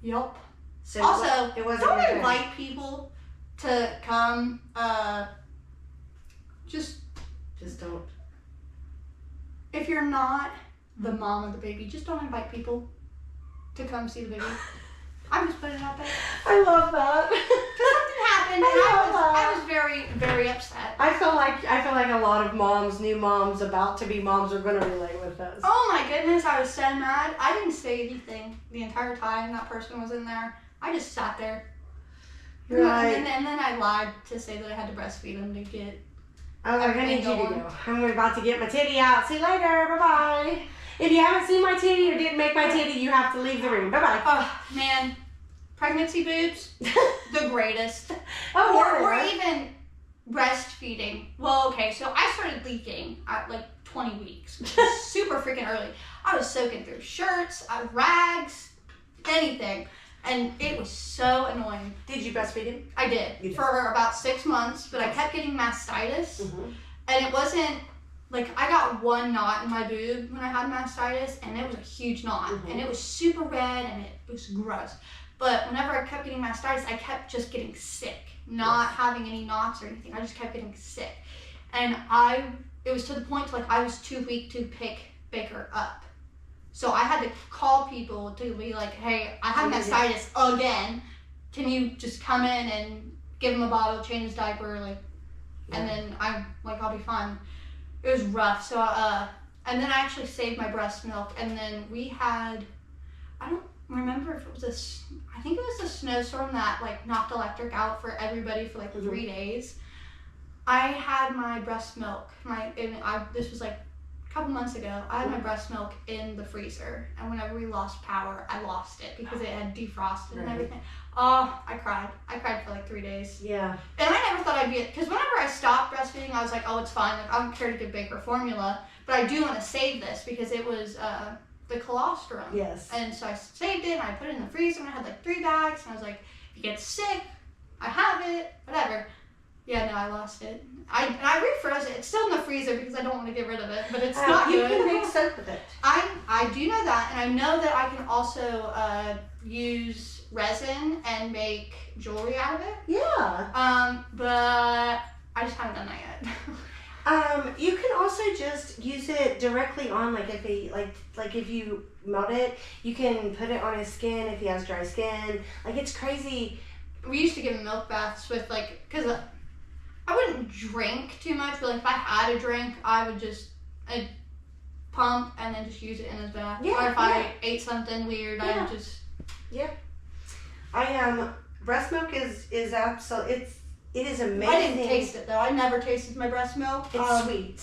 Speaker 2: Yup.
Speaker 1: So
Speaker 2: also,
Speaker 1: it wasn't
Speaker 2: don't invite people to come, just
Speaker 1: don't.
Speaker 2: If you're not the mom of the baby, just don't invite people to come see the baby. I'm just putting it out there.
Speaker 1: I love that.
Speaker 2: Something happened, and I was very, very upset.
Speaker 1: I feel like a lot of moms, new moms, about to be moms, are going to relate with this.
Speaker 2: Oh my goodness, I was so mad. I didn't say anything the entire time that person was in there. I just sat there.
Speaker 1: Right.
Speaker 2: And then I lied to say that I had to breastfeed him to get.
Speaker 1: I was like, I need you to go. I'm about to get my titty out. See you later. Bye-bye. If you haven't seen my titty or didn't make my titty, you have to leave the room. Bye-bye.
Speaker 2: Oh, man. Pregnancy boobs, the greatest. Or even breastfeeding. Well, okay, so I started leaking at like 20 weeks, which is super freaking early. I was soaking through shirts, rags, anything. And it was so annoying.
Speaker 1: Did you breastfeed him?
Speaker 2: I did. For about 6 months, but I kept getting mastitis. Mm-hmm. And it wasn't, like, I got 1 knot in my boob when I had mastitis, and it was a huge knot. Mm-hmm. And it was super red, and it was gross. But whenever I kept getting mastitis, I kept just getting sick. Not having any knots or anything. I just kept getting sick. And it was to the point, like, I was too weak to pick Baker up. So I had to call people to be like, hey, I have mastitis again. Can you just come in and give him a bottle, change his diaper, and then I'll be fine. It was rough. So, and then I actually saved my breast milk. And then we had, I don't remember if it was I think it was a snowstorm that knocked electric out for everybody for 3 days. I had my breast milk. This was a couple months ago. I had my breast milk in the freezer, and whenever we lost power, I lost it because it had defrosted and everything. Oh, I cried. I cried for 3 days. Yeah. And I never thought I'd be, because whenever I stopped breastfeeding, I was like, oh, it's fine. I don't care to give Baker formula, but I do want to save this because it was the colostrum. Yes. And so I saved it, and I put it in the freezer, and I had 3 bags, and I was like, if you get sick, I have it, whatever. Yeah, no, I lost it. I refroze it. It's still in the freezer because I don't want to get rid of it, but it's not good.
Speaker 1: You can make soap with it.
Speaker 2: I do know that, and I know that I can also use resin and make jewelry out of it. Yeah. But I just haven't done that yet.
Speaker 1: You can also just use it directly on, if you melt it, you can put it on his skin if he has dry skin. It's crazy.
Speaker 2: We used to give him milk baths with, because I wouldn't drink too much, but if I had a drink, I would just pump and then just use it in his bath. Yeah, or if I ate something weird, I would just...
Speaker 1: Yeah. Breast milk is absolutely, It is amazing.
Speaker 2: I didn't taste it though. I never tasted my breast milk.
Speaker 1: It's sweet.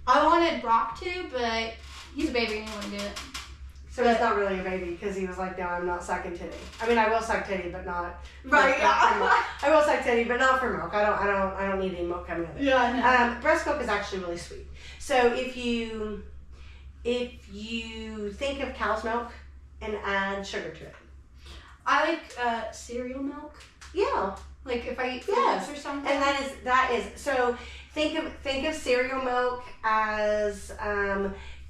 Speaker 2: I wanted Brock to, but he's a baby and he wouldn't do it.
Speaker 1: So he's not really a baby because he was like, no, I'm not sucking titty. I mean, I will suck titty, but not.
Speaker 2: Right.
Speaker 1: Not I will suck titty, but not for milk. I don't need any milk coming out of it.
Speaker 2: Yeah, I know.
Speaker 1: Breast milk is actually really sweet. So if you think of cow's milk and add sugar to it.
Speaker 2: I like cereal milk.
Speaker 1: Yeah.
Speaker 2: Like if I eat fruits or something.
Speaker 1: And that is so think of cereal milk as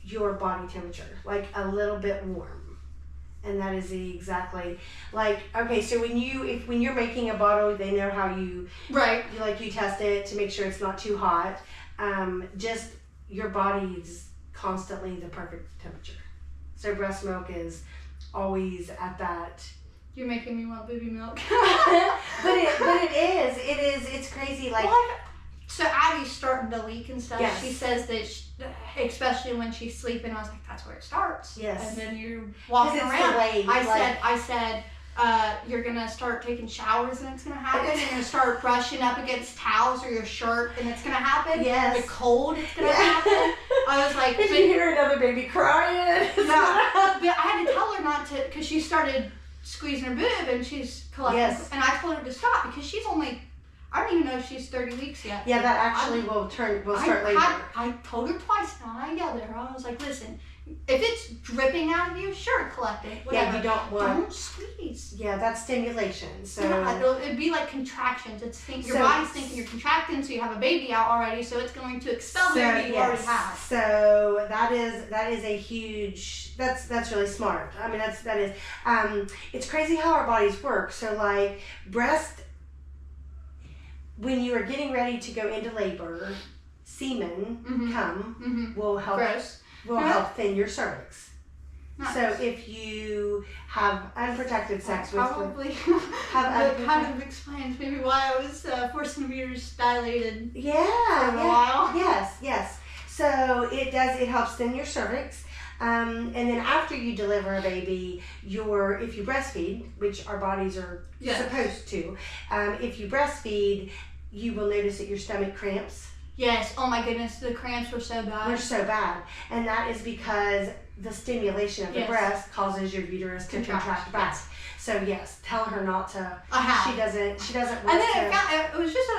Speaker 1: your body temperature, like a little bit warm. And that is exactly like, okay, so when you're making a bottle, they know how you test it to make sure it's not too hot. Just your body's constantly the perfect temperature. So breast milk is always at that.
Speaker 2: You're making me want baby milk.
Speaker 1: but it's crazy. Like,
Speaker 2: so Abby's starting to leak and stuff.
Speaker 1: Yes.
Speaker 2: She says that, especially when she's sleeping, I was like, that's where it starts.
Speaker 1: Yes.
Speaker 2: And then you're walking around.
Speaker 1: Delayed,
Speaker 2: I said, you're gonna start taking showers and it's gonna happen. You're gonna start brushing up against towels or your shirt and it's gonna happen.
Speaker 1: Yes.
Speaker 2: The cold, it's gonna happen. I was like,
Speaker 1: did you hear another baby crying?
Speaker 2: But I had to tell her not to, because she started squeezing her boob and she's collecting.
Speaker 1: Yes.
Speaker 2: And I told her to stop because she's only, I don't even know if she's 30 weeks yet.
Speaker 1: Yeah, that actually will start later.
Speaker 2: I told her twice now. I yelled at her. I was like, listen, if it's dripping out of you, sure, collect it. Whatever.
Speaker 1: Yeah, you don't want.
Speaker 2: Don't squeeze.
Speaker 1: Yeah, that's stimulation. So
Speaker 2: yeah, it'd be like contractions. Your body's thinking you're contracting, so you have a baby out already, so it's going to expel the baby you already have.
Speaker 1: So that is a huge. That's really smart. I mean, it's crazy how our bodies work. So like breast. When you are getting ready to go into labor, semen will help.
Speaker 2: Gross.
Speaker 1: Will help thin your cervix.
Speaker 2: Nice.
Speaker 1: So if you have unprotected sex with
Speaker 2: probably that kind of explains maybe why I was forcing the uterus dilated.
Speaker 1: Yeah.
Speaker 2: For a while.
Speaker 1: Yes. So it helps thin your cervix. And then after you deliver a baby, if you breastfeed, which our bodies are supposed to, if you breastfeed, you will notice that your stomach cramps.
Speaker 2: Yes. Oh my goodness, the cramps were so bad.
Speaker 1: They're so bad, and that is because the stimulation of the breast causes your uterus to contract back. Yes. So yes, tell her not to. I have. She doesn't. Want
Speaker 2: and then it was just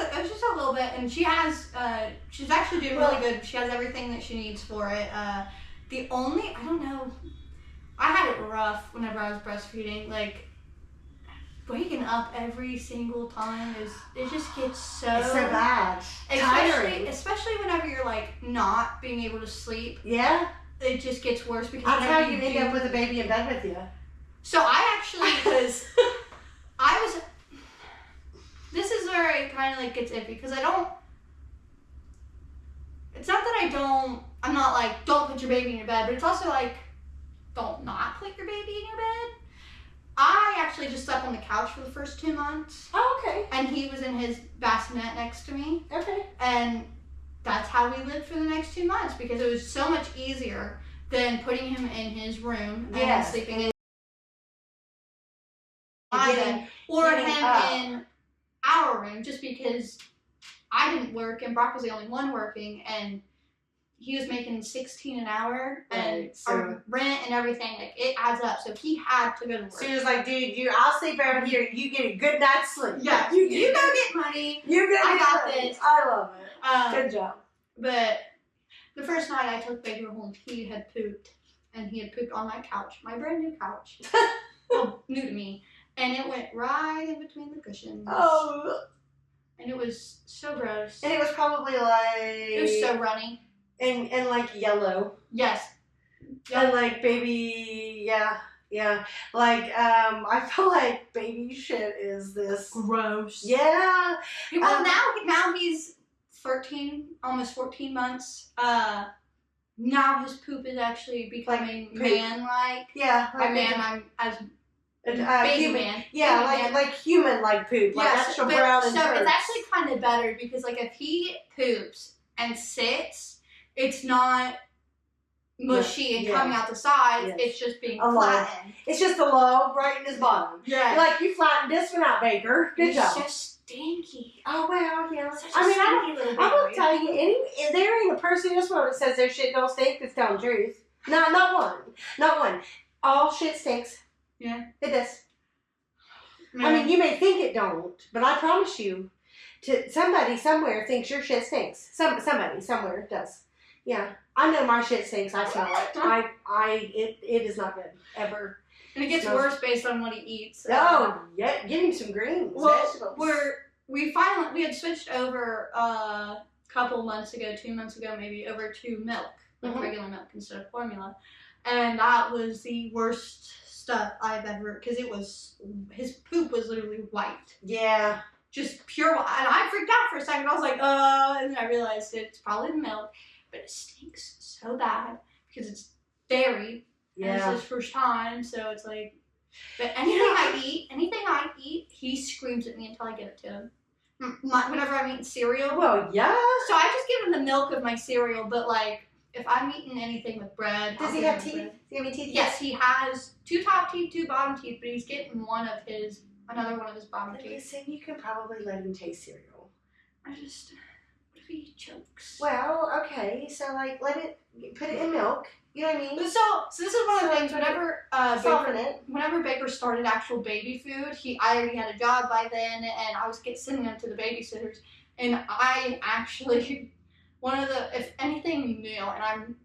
Speaker 2: a little bit, and she's actually doing really good. She has everything that she needs for it. I don't know. I had it rough whenever I was breastfeeding. Like, waking up every single time it just gets so
Speaker 1: bad. Tiring.
Speaker 2: Especially whenever you're like not being able to sleep.
Speaker 1: Yeah.
Speaker 2: It just gets worse because
Speaker 1: that's how you end up with a baby in bed with you.
Speaker 2: So I actually this is where it kind of like gets iffy because it's not that I'm not like, don't put your baby in your bed, but it's also like, don't not put your baby in your bed. I actually just slept on the couch for the first 2 months.
Speaker 1: Oh, okay.
Speaker 2: And he was in his bassinet next to me.
Speaker 1: Okay.
Speaker 2: And that's how we lived for the next 2 months because it was so much easier than putting him in his room and sleeping in my bed or him in our room just because I didn't work and Brock was the only one working and he was making $16 an hour and our rent and everything, like it adds up. So he had to go to work.
Speaker 1: So he was like, dude, I'll sleep over here. You get a good night's sleep.
Speaker 2: Yeah, you go get money.
Speaker 1: I
Speaker 2: got this.
Speaker 1: I love it. Good job.
Speaker 2: But the first night I took baby home, he had pooped. And he had pooped on my couch, my brand new couch. Well, new to me. And it went right in between the cushions. Oh. And it was so gross.
Speaker 1: And it was probably like...
Speaker 2: It was so runny.
Speaker 1: And like yellow.
Speaker 2: Yes.
Speaker 1: Yep. And like baby, yeah. Like, I feel like baby shit is this.
Speaker 2: Gross.
Speaker 1: Yeah.
Speaker 2: Well, now he's 13, almost 14 months. Now his poop is actually becoming man-like.
Speaker 1: Yeah.
Speaker 2: By man, I'm as baby
Speaker 1: human.
Speaker 2: man.
Speaker 1: Yeah,
Speaker 2: baby
Speaker 1: like human-like poop. Like actual brown and
Speaker 2: so it's actually kind of better because like if he poops and sits, it's not mushy and coming out the sides. Yes. It's just being flattened.
Speaker 1: It's just a log right in his bottom.
Speaker 2: Yeah.
Speaker 1: Like you flattened this one out, Baker. Good job.
Speaker 2: It's just stinky.
Speaker 1: Oh, well, yeah.
Speaker 2: Such a
Speaker 1: I mean,
Speaker 2: stinky little baby.
Speaker 1: I will tell you, there ain't a person in this world that says their shit don't stink that's telling the truth. No, not one. Not one. All shit stinks.
Speaker 2: Yeah.
Speaker 1: It does.
Speaker 2: Yeah.
Speaker 1: I mean, you may think it don't, but I promise you, somebody somewhere thinks your shit stinks. Somebody somewhere does. Yeah. I know my shit stinks. I smell it. It is not good. Ever.
Speaker 2: And it gets worse based on what he eats.
Speaker 1: Oh, yeah. Give him some greens. Vegetables.
Speaker 2: We had switched over a couple months ago, 2 months ago maybe, over to milk. Like regular milk instead of formula. And that was the worst stuff I've ever, because his poop was literally white.
Speaker 1: Yeah.
Speaker 2: Just pure white. And I freaked out for a second. I was like, and then I realized it's probably the milk. But it stinks so bad because it's dairy. Yeah. And it's his first time. So it's like, but anything I eat, he screams at me until I give it to him. Whenever I'm eating cereal.
Speaker 1: Well, yeah.
Speaker 2: So I just give him the milk of my cereal, but like, if I'm eating anything with bread.
Speaker 1: Does he have teeth? Does he have any teeth?
Speaker 2: Yes, he has 2 top teeth, 2 bottom teeth, but he's getting another one of his bottom teeth.
Speaker 1: Listen, you can probably let him taste cereal.
Speaker 2: What if he chokes?
Speaker 1: Well, okay, so like put it in milk. You know what I mean?
Speaker 2: So this is one of the things. Whenever Baker started actual baby food, I already had a job by then, and I was sending him to the babysitters, and I actually. If anything new, and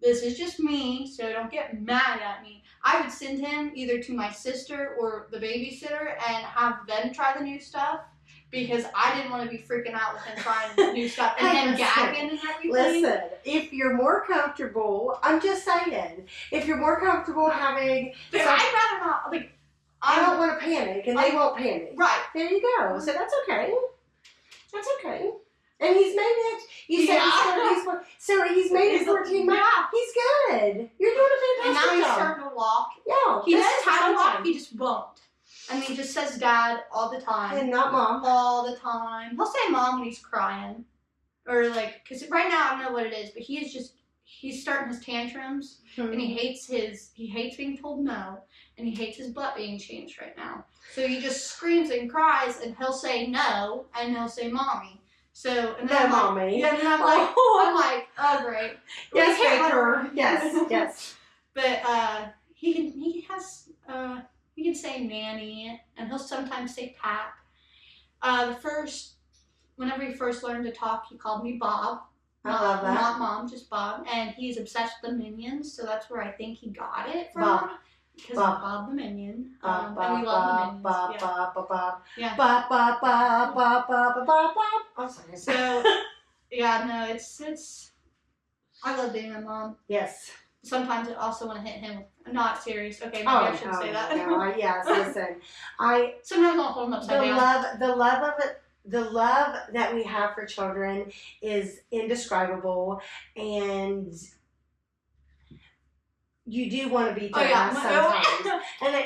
Speaker 2: this is just me, so don't get mad at me, I would send him either to my sister or the babysitter and have them try the new stuff, because I didn't want to be freaking out with him trying the new stuff and him gagging and everything.
Speaker 1: Listen, if you're more comfortable, I'm just saying, if you're more comfortable having...
Speaker 2: But I'd rather not, like...
Speaker 1: I don't want to panic, and they won't panic.
Speaker 2: Right.
Speaker 1: There you go. So that's okay. That's okay. And he's made it. You said he's made it 14 months. Yeah. He's good. You're doing a fantastic job.
Speaker 2: And now he's starting to walk.
Speaker 1: Yeah.
Speaker 2: He knows how to walk. He just won't. And he just says dad all the time.
Speaker 1: And not mom.
Speaker 2: All the time. He'll say mom when he's crying. Or like, because right now I don't know what it is, but he's starting his tantrums. And he hates being told no. And he hates his butt being changed right now. So he just screams and cries, and he'll say no, and he'll say mommy. So, and then
Speaker 1: mommy.
Speaker 2: Yeah, and then I'm like, oh great.
Speaker 1: Yes, Baker. Yes.
Speaker 2: But he can say nanny, and he'll sometimes say pap. Whenever he first learned to talk, he called me Bob.
Speaker 1: I love that.
Speaker 2: Not mom, just Bob. And he's obsessed with the Minions, so that's where I think he got it from.
Speaker 1: Bob.
Speaker 2: Because of Bob the Minion. And we love the Minions.
Speaker 1: Bob.
Speaker 2: Yeah.
Speaker 1: Bob. I'm sorry.
Speaker 2: So, yeah, no, it's. I love being a mom.
Speaker 1: Yes.
Speaker 2: Sometimes I also want to hit him. Not serious. Okay, maybe I shouldn't say that.
Speaker 1: No, yes, listen.
Speaker 2: Sometimes I'll hold him upside down.
Speaker 1: The love that we have for children is indescribable, and you do want to beat their ass sometimes.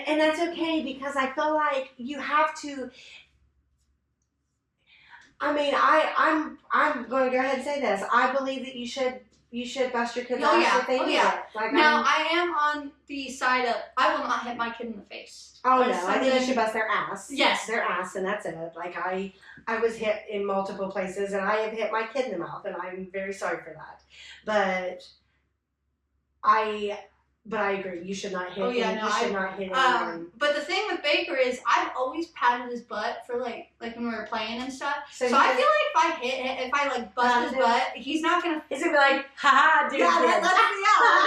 Speaker 1: And that's okay, because I feel like you have to. I mean, I'm going to go ahead and say this. I believe that you should bust your kids' ass if they do it. Like,
Speaker 2: now, I am on the side of, I will not hit my kid in the face.
Speaker 1: Oh, no. I think you should bust their ass.
Speaker 2: Yes.
Speaker 1: Their ass, and that's it. Like, I was hit in multiple places, and I have hit my kid in the mouth, and I'm very sorry for that. But I agree. You should not hit him. You should not hit anyone.
Speaker 2: But the thing with Baker is, I've always patted his butt for like when we were playing and stuff. So I feel like if I bust his butt, he's not gonna.
Speaker 1: He's gonna be like, haha, dude.
Speaker 2: Yeah, let me out.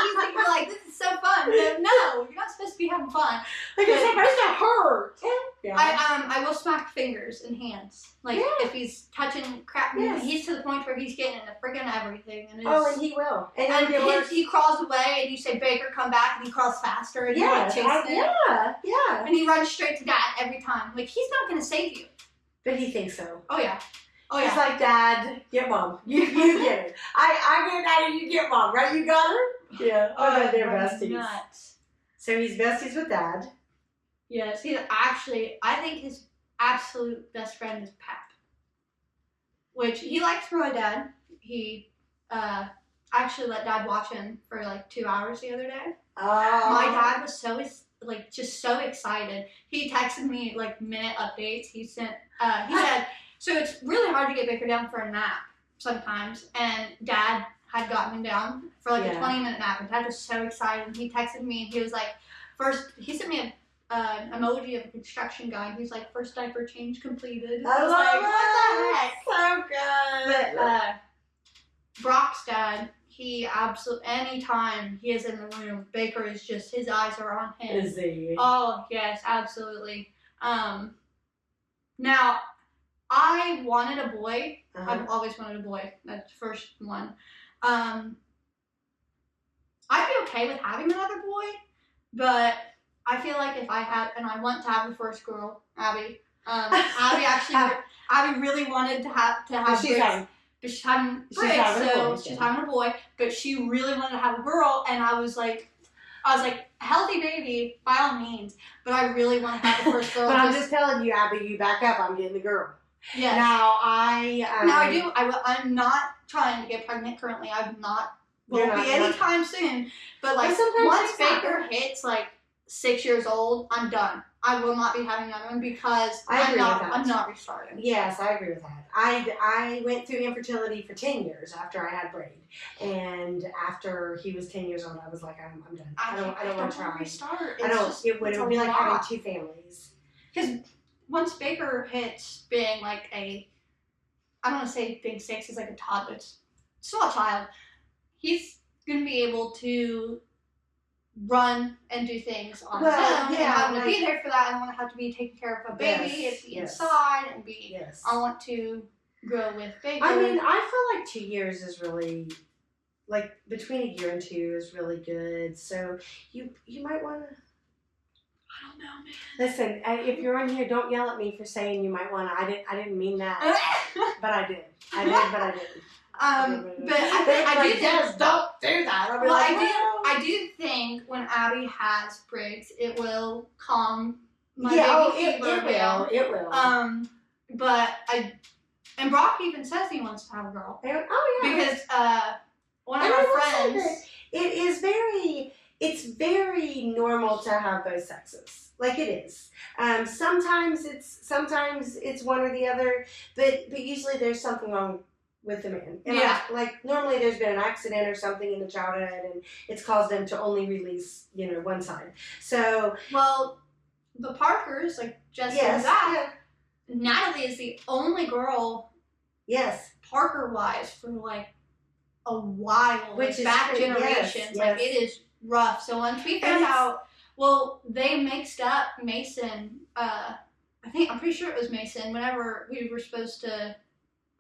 Speaker 2: He's gonna be like, this is so fun. No, you're not supposed to be having fun.
Speaker 1: Like, you're supposed to hurt. Yeah.
Speaker 2: I will smack fingers and hands. Like, if he's touching crap, he's to the point where he's getting into friggin' everything. And
Speaker 1: and he will. And
Speaker 2: he crawls away, and you say, Baker, come back, and he crawls faster, and you chase him.
Speaker 1: Yeah.
Speaker 2: And he runs straight to dad every time. Like, he's not going to save you.
Speaker 1: But he thinks so.
Speaker 2: Oh, yeah.
Speaker 1: He's like, Dad, get mom. You get it. I get daddy, you get mom. Right? You got her? Yeah. They're besties.
Speaker 2: Nuts.
Speaker 1: So he's besties with dad.
Speaker 2: Yes. I think his absolute best friend is Pap. Which, he likes my dad. He actually let dad watch him for like 2 hours the other day.
Speaker 1: Oh.
Speaker 2: My dad was just so excited. He texted me like minute updates. He said, So it's really hard to get Baker down for a nap sometimes. And Dad had gotten him down for like a 20-minute nap. And Dad was so excited. And he texted me and he was like, he sent me an emoji of a construction guy. And he's like, first diaper change completed. I was like, what the heck? So good. But Brock's dad, he absolutely, anytime he is in the room, Baker is just, his eyes are on him.
Speaker 1: Is he?
Speaker 2: Oh, yes, absolutely. Now, I wanted a boy. I've always wanted a boy. That's the first one. I'd be okay with having another boy, but I feel like if I had, and I want to have the first girl, Abby. Abby really wanted to have
Speaker 1: she's having
Speaker 2: a boy, but she really wanted to have a girl, and I was like, healthy baby, by all means, but I really want to have the first girl.
Speaker 1: But I'm just telling you, Abby, you back up, I'm getting the girl.
Speaker 2: Yes.
Speaker 1: Now,
Speaker 2: I'm not trying to get pregnant currently. Won't be anytime soon, but like, once Baker hits like 6 years old, I'm done. I will not be having another one because I'm not restarting.
Speaker 1: Yes, I agree with that. I went through infertility for 10 years after I had Braid, and after he was 10 years old, I was like, I'm done. I don't want to try.
Speaker 2: Restart.
Speaker 1: It would be like having two families.
Speaker 2: Because once Baker hits being like I don't want to say big 6 is like a toddler, it's still a child. He's gonna be able to run and do things on his own. Yeah, I want to be there for that. I want to have to be taking care of a baby and be inside and be. Yes. I want to grow with Baker.
Speaker 1: I mean, I feel like 2 years is really, like between a year and 2 is really good. So you might want to.
Speaker 2: I don't know, man.
Speaker 1: Listen, if you're on here, don't yell at me for saying you might want to. I didn't mean that, but I did. I did, but I didn't.
Speaker 2: But I do think,
Speaker 1: don't do that.
Speaker 2: I do think when Abby has Briggs, it will calm my baby fever.
Speaker 1: It will.
Speaker 2: But and Brock even says he wants to have a girl.
Speaker 1: Oh yeah.
Speaker 2: Because one of our friends.
Speaker 1: It's very normal to have both sexes. Like it is. Sometimes it's one or the other, but usually there's something wrong with the man. And like normally there's been an accident or something in the childhood and it's caused them to only release, one side. So
Speaker 2: the Parkers, like Jesse and Zach, Natalie is the only girl Parker wise for like a while.
Speaker 1: Which is
Speaker 2: back generations. Like it is rough. So once we found out they mixed up Mason, I'm pretty sure it was Mason, whenever we were supposed to,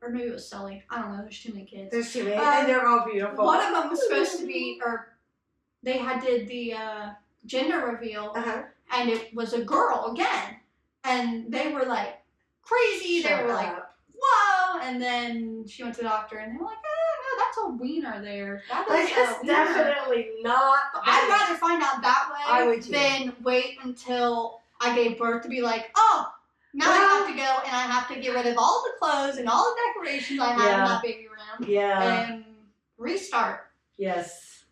Speaker 2: or maybe it was Sully. I don't know. There's too many kids.
Speaker 1: There's too many. And they're all beautiful.
Speaker 2: One of them was supposed to be, or they did the gender reveal, and it was a girl again. And they were like crazy. They were like, whoa. And then she went to the doctor, and they were like, no, that's a wiener there.
Speaker 1: That's definitely not.
Speaker 2: I'd rather find out that way than wait until I gave birth to be like, oh, now I have to go and I have to get rid of all the clothes and all the decorations I had in that baby room. Yeah. And restart.
Speaker 1: Yes.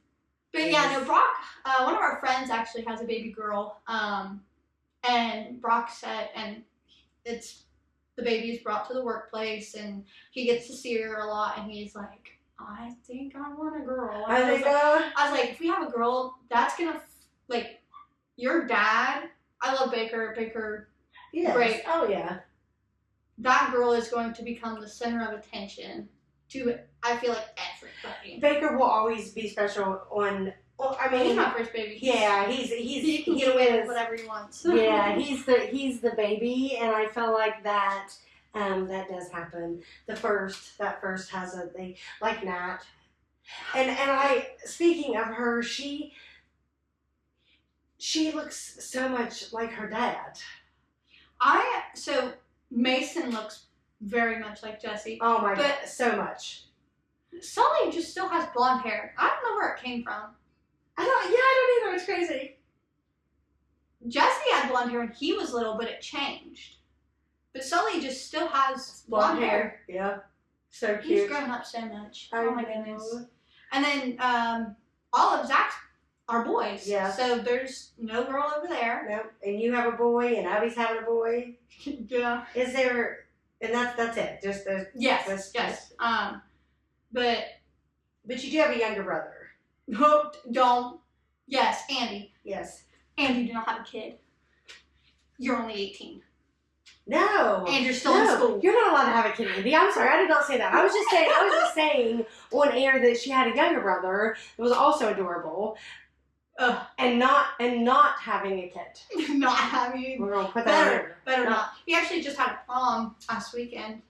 Speaker 2: But Brock, one of our friends actually has a baby girl. And Brock said, and the baby is brought to the workplace and he gets to see her a lot and he's like, I think I want a girl. I was like, if we have a girl, that's gonna, like, your dad, I love Baker.
Speaker 1: Yes.
Speaker 2: Great.
Speaker 1: Oh, yeah.
Speaker 2: That girl is going to become the center of attention to, I feel like, everybody.
Speaker 1: Baker will always be special on. Well, I mean,
Speaker 2: he's my first baby.
Speaker 1: Yeah,
Speaker 2: he can get away with whatever he wants.
Speaker 1: Yeah, he's the baby, and I feel like that does happen. That first has a thing like Nat, and speaking of her, she looks so much like her dad. So Mason looks very much like Jesse. Oh my god, so much.
Speaker 2: Sully just still has blonde hair. I don't know where it came from.
Speaker 1: I don't either. It's crazy.
Speaker 2: Jesse had blonde hair when he was little, but it changed. But Sully just still has blonde hair.
Speaker 1: Yeah. So cute.
Speaker 2: He's grown up so much. Oh my goodness. And then all of Zach's are boys. Yeah. So there's no girl over there.
Speaker 1: Nope. And you have a boy, and Abby's having a boy.
Speaker 2: Yeah.
Speaker 1: Is there And that's it. Just those.
Speaker 2: Yes. But
Speaker 1: you do have a younger brother.
Speaker 2: Don't. Yes, Andy.
Speaker 1: Yes.
Speaker 2: Andy, you do not have a kid. You're only 18.
Speaker 1: No.
Speaker 2: And you're still in school.
Speaker 1: You're not allowed to have a kid, Andy. I'm sorry, I did not say that. I was just saying on air that she had a younger brother that was also adorable. And not having a kid.
Speaker 2: Not having.
Speaker 1: We're gonna put that
Speaker 2: better not. He actually just had a prom last weekend.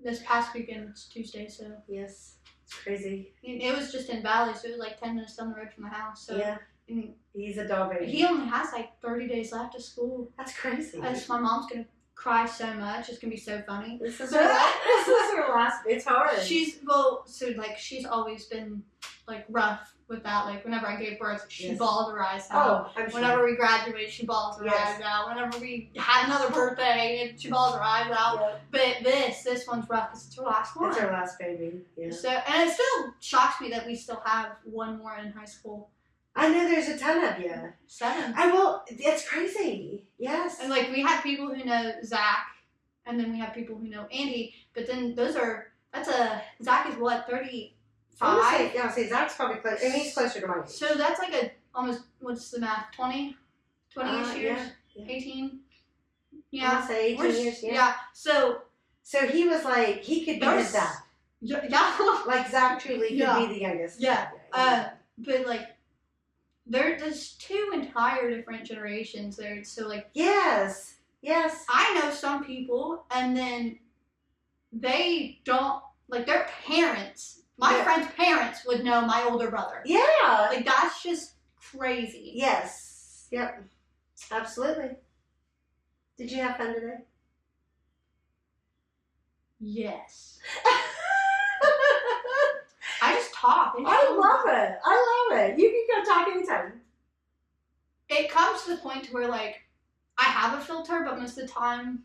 Speaker 2: This past weekend, it's Tuesday, so.
Speaker 1: Yes. It's crazy.
Speaker 2: It was just in Valley, so it was like 10 minutes down the road from the house. So.
Speaker 1: Yeah. He's a dog baby.
Speaker 2: He only has like 30 days left of school.
Speaker 1: That's crazy.
Speaker 2: My mom's gonna cry so much. It's gonna be so funny.
Speaker 1: This is her last. It's hard.
Speaker 2: She's always been like rough with that. Like whenever I gave birth, she bawled her eyes out.
Speaker 1: I'm sure.
Speaker 2: Whenever we graduated, she bawled her eyes out. Whenever we had another birthday, she bawled her eyes out. Yep. But this one's rough because it's her last one.
Speaker 1: It's her last baby. Yeah.
Speaker 2: So and it still shocks me that we still have one more in high school.
Speaker 1: I know there's a ton of you.
Speaker 2: 7.
Speaker 1: It's crazy. Yes.
Speaker 2: And like we have people who know Zach, and then we have people who know Andy. But then Zach is what, 35?
Speaker 1: I would say Zach's probably close, and he's closer to my age.
Speaker 2: So that's like almost, what's the math? 20-ish years?
Speaker 1: Yeah.
Speaker 2: 18? Yeah.
Speaker 1: I would say 18 years. Yeah.
Speaker 2: So
Speaker 1: he was like he could be his dad.
Speaker 2: Yeah.
Speaker 1: Like Zach truly could be the youngest.
Speaker 2: Yeah. But like. There's 2 entire different generations there. So like
Speaker 1: yes.
Speaker 2: I know some people, and then they don't like their parents. My friend's parents would know my older brother.
Speaker 1: Yeah,
Speaker 2: like that's just crazy.
Speaker 1: Yes. Yep. Absolutely. Did you have fun today?
Speaker 2: Yes. I just talk.
Speaker 1: I love it. You can go talk anytime.
Speaker 2: It comes to the point to where like I have a filter, but most of the time,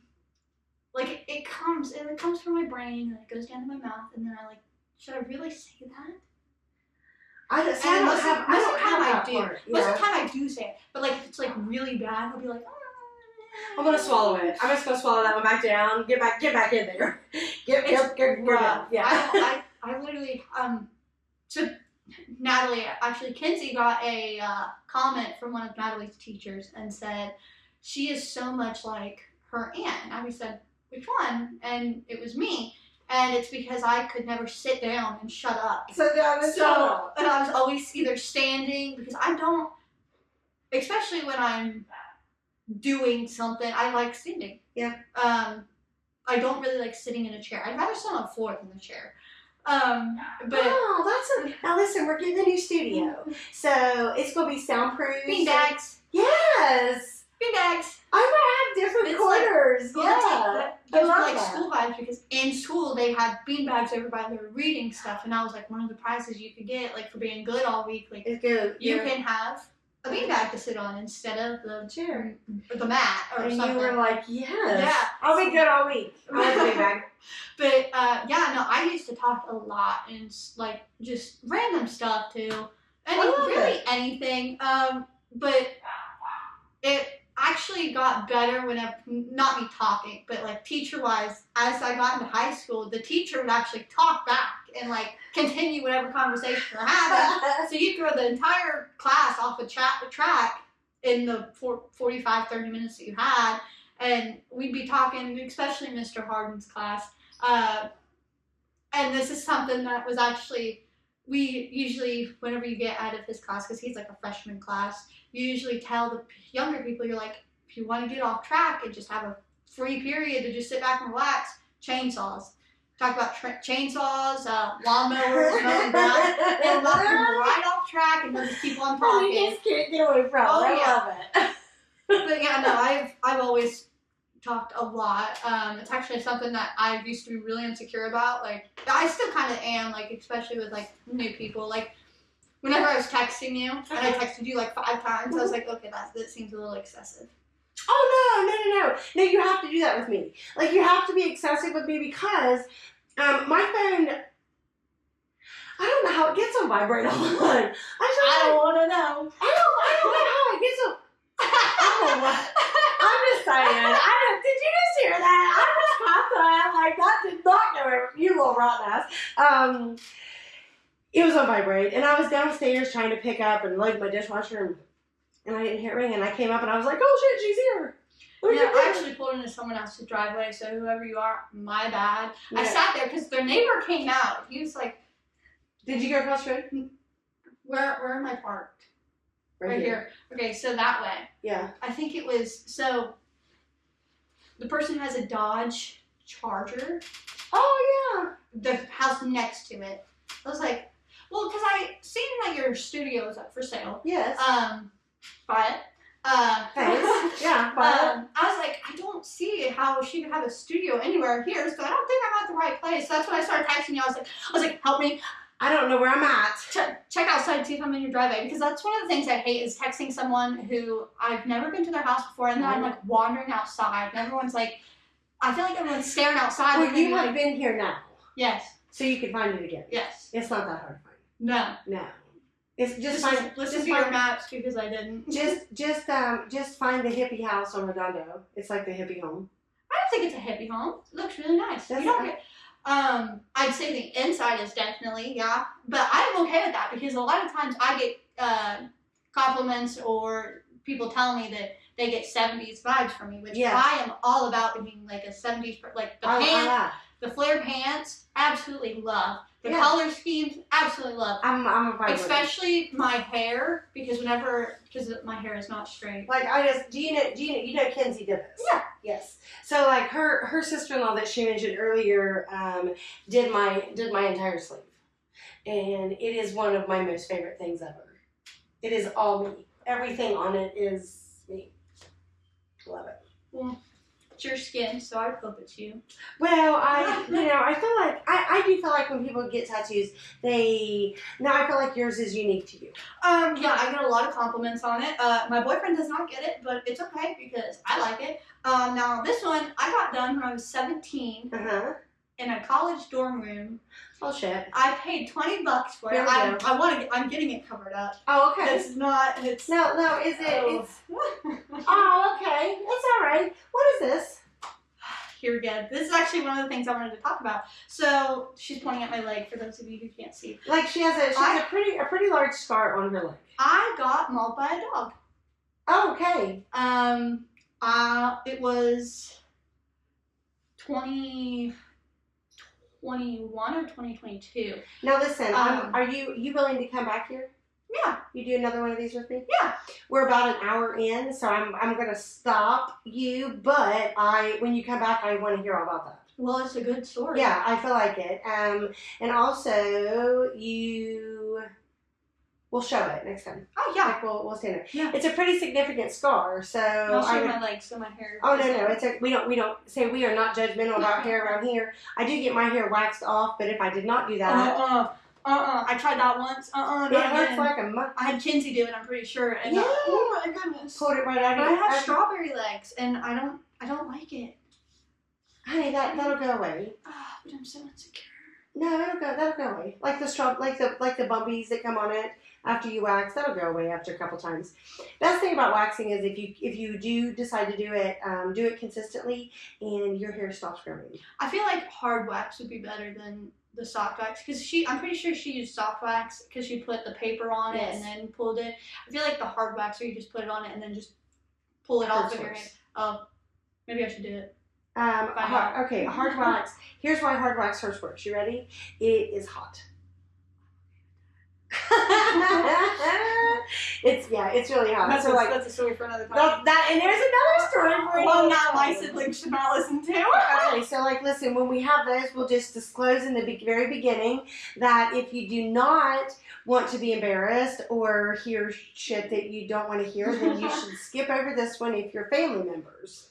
Speaker 2: like it comes from my brain and it goes down to my mouth, and then I like, should I really say that?
Speaker 1: Most of the
Speaker 2: time I do say it, but like if it's like really bad, I'll be like,
Speaker 1: I'm gonna swallow it. I'm just gonna swallow that one back down. Get back in there. Get down. Yeah.
Speaker 2: I literally, so Natalie, actually Kinsey got a comment from one of Natalie's teachers and said, she is so much like her aunt. And Abby said, which one? And it was me. And it's because I could never sit down and shut up.
Speaker 1: Sit down and shut up.
Speaker 2: And I was always either standing, because I don't, especially when I'm doing something, I like standing.
Speaker 1: Yeah.
Speaker 2: I don't really like sitting in a chair. I'd rather sit on the floor than the chair.
Speaker 1: Now listen, we're getting a new studio, so it's gonna be soundproof.
Speaker 2: Beanbags.
Speaker 1: Yes.
Speaker 2: Beanbags.
Speaker 1: I might have different corners.
Speaker 2: I
Speaker 1: love
Speaker 2: like
Speaker 1: that.
Speaker 2: school vibes, because in school they had beanbags over by their reading stuff, and that was like one of the prizes you could get, like for being good all week. Like you can have a beanbag to sit on instead of the chair or the mat or
Speaker 1: and
Speaker 2: something.
Speaker 1: And you were like, yes.
Speaker 2: Yeah.
Speaker 1: I'll be good all week. I'll have a beanbag.
Speaker 2: But I used to talk a lot and like just random stuff too. Anything. But it actually got better whenever, not me talking, but like teacher wise, as I got into high school, the teacher would actually talk back and like continue whatever conversation we're having. So you throw the entire class off a track in the 45-30 minutes that you had, and we'd be talking, especially Mr. Harden's class. And this is something that was actually, we usually, whenever you get out of his class, because he's like a freshman class, you usually tell the younger people, you're like, if you want to get off track and just have a free period to just sit back and relax, chainsaws. Talk about chainsaws, lawnmowers, mowing grass, and knock them right off track, and they'll just keep on talking.
Speaker 1: You just can't get away from it. I love it.
Speaker 2: But yeah, no, I've always talked a lot. It's actually something that I used to be really insecure about. Like, I still kind of am, like, especially with like new people. Like, whenever I was texting you, and I texted you like 5 times, I was like, okay, that seems a little excessive.
Speaker 1: Oh, no, you have to do that with me. Like, you have to be excessive with me because my phone, I don't know how it gets on vibrate all the time. I don't want to know. I don't know how it gets on. I'm just saying. Did you just hear that? I'm just that. Like, that did not go over. You little rotten ass. It was on vibrate, and I was downstairs trying to pick up and load my dishwasher, and I didn't hear it ring, and I came up, and I was like, oh, shit, she's here.
Speaker 2: Yeah, I actually pulled into someone else's driveway, so whoever you are, my bad. Yeah. I sat there because their neighbor came out. He was like...
Speaker 1: Did you go across the road?
Speaker 2: Where am I parked? Right here. Okay, so that way.
Speaker 1: Yeah.
Speaker 2: I think it was... So, the person who has a Dodge Charger.
Speaker 1: Oh, yeah.
Speaker 2: The house next to it. I was like... Well, because I seen that your studio is up for sale.
Speaker 1: Yes.
Speaker 2: But...
Speaker 1: Thanks. Yeah.
Speaker 2: I was like, I don't see how she could have a studio anywhere here, so I don't think I'm at the right place. So that's when I started texting you. I was like, help me.
Speaker 1: I don't know where I'm at.
Speaker 2: Check outside, see if I'm in your driveway, because that's one of the things I hate is texting someone who I've never been to their house before, and then I'm like wandering outside, and everyone's like, I feel like everyone's staring outside.
Speaker 1: Well, you have been here now.
Speaker 2: Yes.
Speaker 1: So you can find it again.
Speaker 2: Yes.
Speaker 1: It's not that hard to find.
Speaker 2: No.
Speaker 1: No. It's just
Speaker 2: listen to your maps because I didn't.
Speaker 1: Just find the hippie house on Redondo. It's like the hippie home.
Speaker 2: I don't think it's a hippie home. It looks really nice. You don't get. I'd say the inside is definitely but I'm okay with that because a lot of times I get compliments or people tell me that they get 70s vibes from me, which I am all about being like a 70s like the pants, the flared pants, absolutely love. The color schemes, absolutely love.
Speaker 1: I'm a vibe.
Speaker 2: Especially my hair, because my hair is not straight.
Speaker 1: Like you know Kenzie did this.
Speaker 2: Yeah.
Speaker 1: Yes. So like her sister-in-law that she mentioned earlier did my entire sleeve, and it is one of my most favorite things ever. It is all me. Everything on it is me. Love it.
Speaker 2: Well, it's your skin, so I flip it to you.
Speaker 1: Well, I feel like I do feel like when people get tattoos, I feel like yours is unique to you.
Speaker 2: Yeah, I get a lot of compliments on it. My boyfriend does not get it, but it's okay because I like it. Now this one I got done when I was 17 in a college dorm room.
Speaker 1: Oh shit!
Speaker 2: I paid $20 for it. I'm getting it covered up.
Speaker 1: Oh okay.
Speaker 2: It's not. It's
Speaker 1: no. Is it? Oh. It's. Oh okay. It's all right. What is this?
Speaker 2: Here we go. This is actually one of the things I wanted to talk about. So she's pointing at my leg for those of you who can't see.
Speaker 1: Like she has a pretty large scar on her leg.
Speaker 2: I got mauled by a dog.
Speaker 1: Oh, okay.
Speaker 2: It was 2021 or 2022.
Speaker 1: Now listen, are you willing to come back here?
Speaker 2: Yeah.
Speaker 1: You do another one of these with me?
Speaker 2: Yeah.
Speaker 1: We're about an hour in, so I'm gonna stop you, but when you come back I want to hear all about that.
Speaker 2: Well, it's a good story.
Speaker 1: Yeah, I feel like it. And also we'll show it next time.
Speaker 2: Oh yeah.
Speaker 1: Like we'll stand there.
Speaker 2: Yeah.
Speaker 1: It's a pretty significant scar, so
Speaker 2: I'll show my legs so my hair.
Speaker 1: Oh no, we don't say we are not judgmental about hair around here. I do get my hair waxed off, but if I did not do that,
Speaker 2: I tried that once.
Speaker 1: It hurts like a month.
Speaker 2: I had Kinsey do it. I'm pretty sure. And oh my goodness.
Speaker 1: Pulled it right out of
Speaker 2: you.
Speaker 1: But
Speaker 2: I have strawberry legs, and I don't like it.
Speaker 1: Honey, that'll go away.
Speaker 2: But I'm so insecure.
Speaker 1: No, that'll go away. Like the bumpies that come on it after you wax, that'll go away after a couple times. Best thing about waxing is if you do decide to do it consistently, and your hair stops growing. I
Speaker 2: feel like hard wax would be better than the soft wax because I'm pretty sure she used soft wax because she put the paper on it and then pulled it. I feel like the hard wax where you just put it on it and then just pull it off of your hand. Oh, maybe I should do it.
Speaker 1: Hard wax. Here's why hard wax first works. You ready? It is hot. It's really hot.
Speaker 2: That's a story for another time.
Speaker 1: And there's another story for you.
Speaker 2: Well, now my siblings should not listen to.
Speaker 1: Okay, so listen, when we have those, we'll just disclose in the very beginning that if you do not want to be embarrassed or hear shit that you don't want to hear, then you should skip over this one if you're family members.